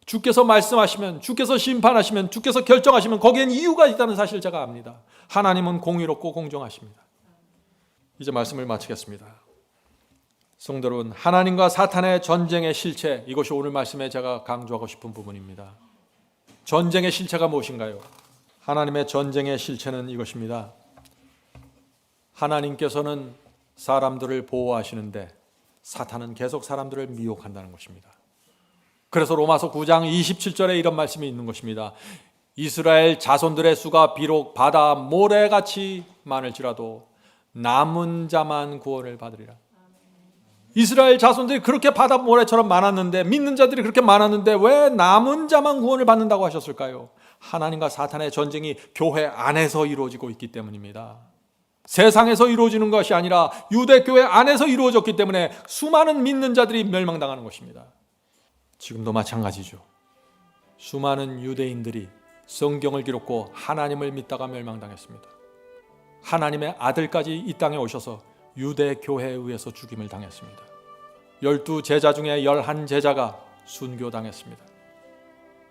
A: 주께서 말씀하시면, 주께서 심판하시면, 주께서 결정하시면 거기엔 이유가 있다는 사실 제가 압니다. 하나님은 공의롭고 공정하십니다. 이제 말씀을 마치겠습니다. 성도 여러분, 하나님과 사탄의 전쟁의 실체, 이것이 오늘 말씀에 제가 강조하고 싶은 부분입니다. 전쟁의 실체가 무엇인가요? 하나님의 전쟁의 실체는 이것입니다. 하나님께서는 사람들을 보호하시는데 사탄은 계속 사람들을 미혹한다는 것입니다. 그래서 로마서 9장 27절에 이런 말씀이 있는 것입니다. 이스라엘 자손들의 수가 비록 바다 모래같이 많을지라도 남은 자만 구원을 받으리라. 이스라엘 자손들이 그렇게 바다 모래처럼 많았는데, 믿는 자들이 그렇게 많았는데 왜 남은 자만 구원을 받는다고 하셨을까요? 하나님과 사탄의 전쟁이 교회 안에서 이루어지고 있기 때문입니다. 세상에서 이루어지는 것이 아니라 유대교회 안에서 이루어졌기 때문에 수많은 믿는 자들이 멸망당하는 것입니다. 지금도 마찬가지죠. 수많은 유대인들이 성경을 기록고 하나님을 믿다가 멸망당했습니다. 하나님의 아들까지 이 땅에 오셔서 유대교회에 의해서 죽임을 당했습니다. 12제자 중에 11제자가 순교당했습니다.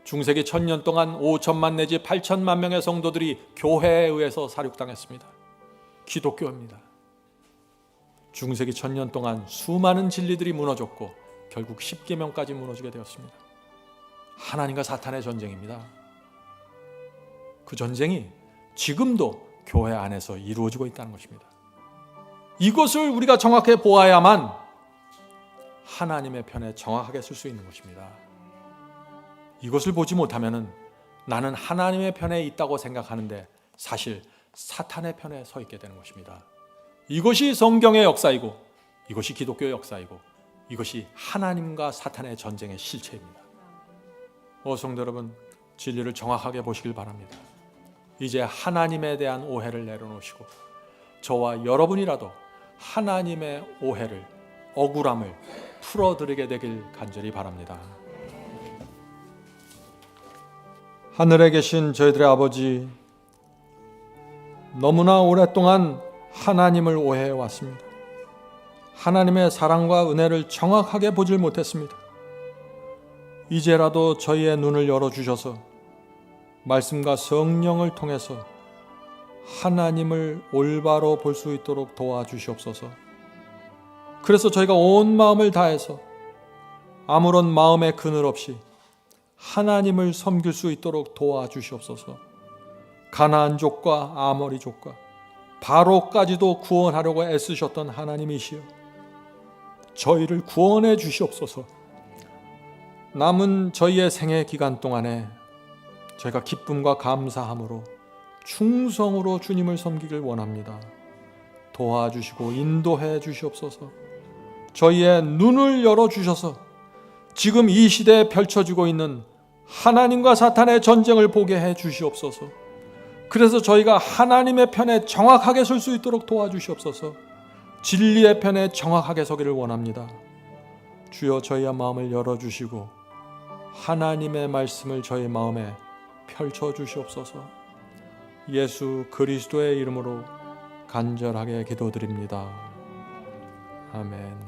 A: 중세기 1000년 동안 5천만 내지 8천만 명의 성도들이 교회에 의해서 사륙당했습니다. 기독교입니다. 중세기 1000년 동안 수많은 진리들이 무너졌고 결국 십계명까지 무너지게 되었습니다. 하나님과 사탄의 전쟁입니다. 그 전쟁이 지금도 교회 안에서 이루어지고 있다는 것입니다. 이것을 우리가 정확히 보아야만 하나님의 편에 정확하게 설 수 있는 것입니다. 이것을 보지 못하면 나는 하나님의 편에 있다고 생각하는데 사실 사탄의 편에 서 있게 되는 것입니다. 이것이 성경의 역사이고, 이것이 기독교의 역사이고, 이것이 하나님과 사탄의 전쟁의 실체입니다. 성도 여러분, 진리를 정확하게 보시길 바랍니다. 이제 하나님에 대한 오해를 내려놓으시고 저와 여러분이라도 하나님의 오해를, 억울함을 풀어드리게 되길 간절히 바랍니다. 하늘에 계신 저희들의 아버지, 너무나 오랫동안 하나님을 오해해 왔습니다. 하나님의 사랑과 은혜를 정확하게 보질 못했습니다. 이제라도 저희의 눈을 열어주셔서 말씀과 성령을 통해서 하나님을 올바로 볼 수 있도록 도와주시옵소서. 그래서 저희가 온 마음을 다해서 아무런 마음의 그늘 없이 하나님을 섬길 수 있도록 도와주시옵소서. 가나안족과 아모리족과 바로까지도 구원하려고 애쓰셨던 하나님이시여, 저희를 구원해 주시옵소서. 남은 저희의 생애 기간 동안에 저희가 기쁨과 감사함으로 충성으로 주님을 섬기길 원합니다. 도와주시고 인도해 주시옵소서. 저희의 눈을 열어주셔서 지금 이 시대에 펼쳐지고 있는 하나님과 사탄의 전쟁을 보게 해 주시옵소서. 그래서 저희가 하나님의 편에 정확하게 설 수 있도록 도와주시옵소서. 진리의 편에 정확하게 서기를 원합니다. 주여, 저희의 마음을 열어주시고 하나님의 말씀을 저희 마음에 펼쳐주시옵소서. 예수 그리스도의 이름으로 간절하게 기도드립니다. 아멘.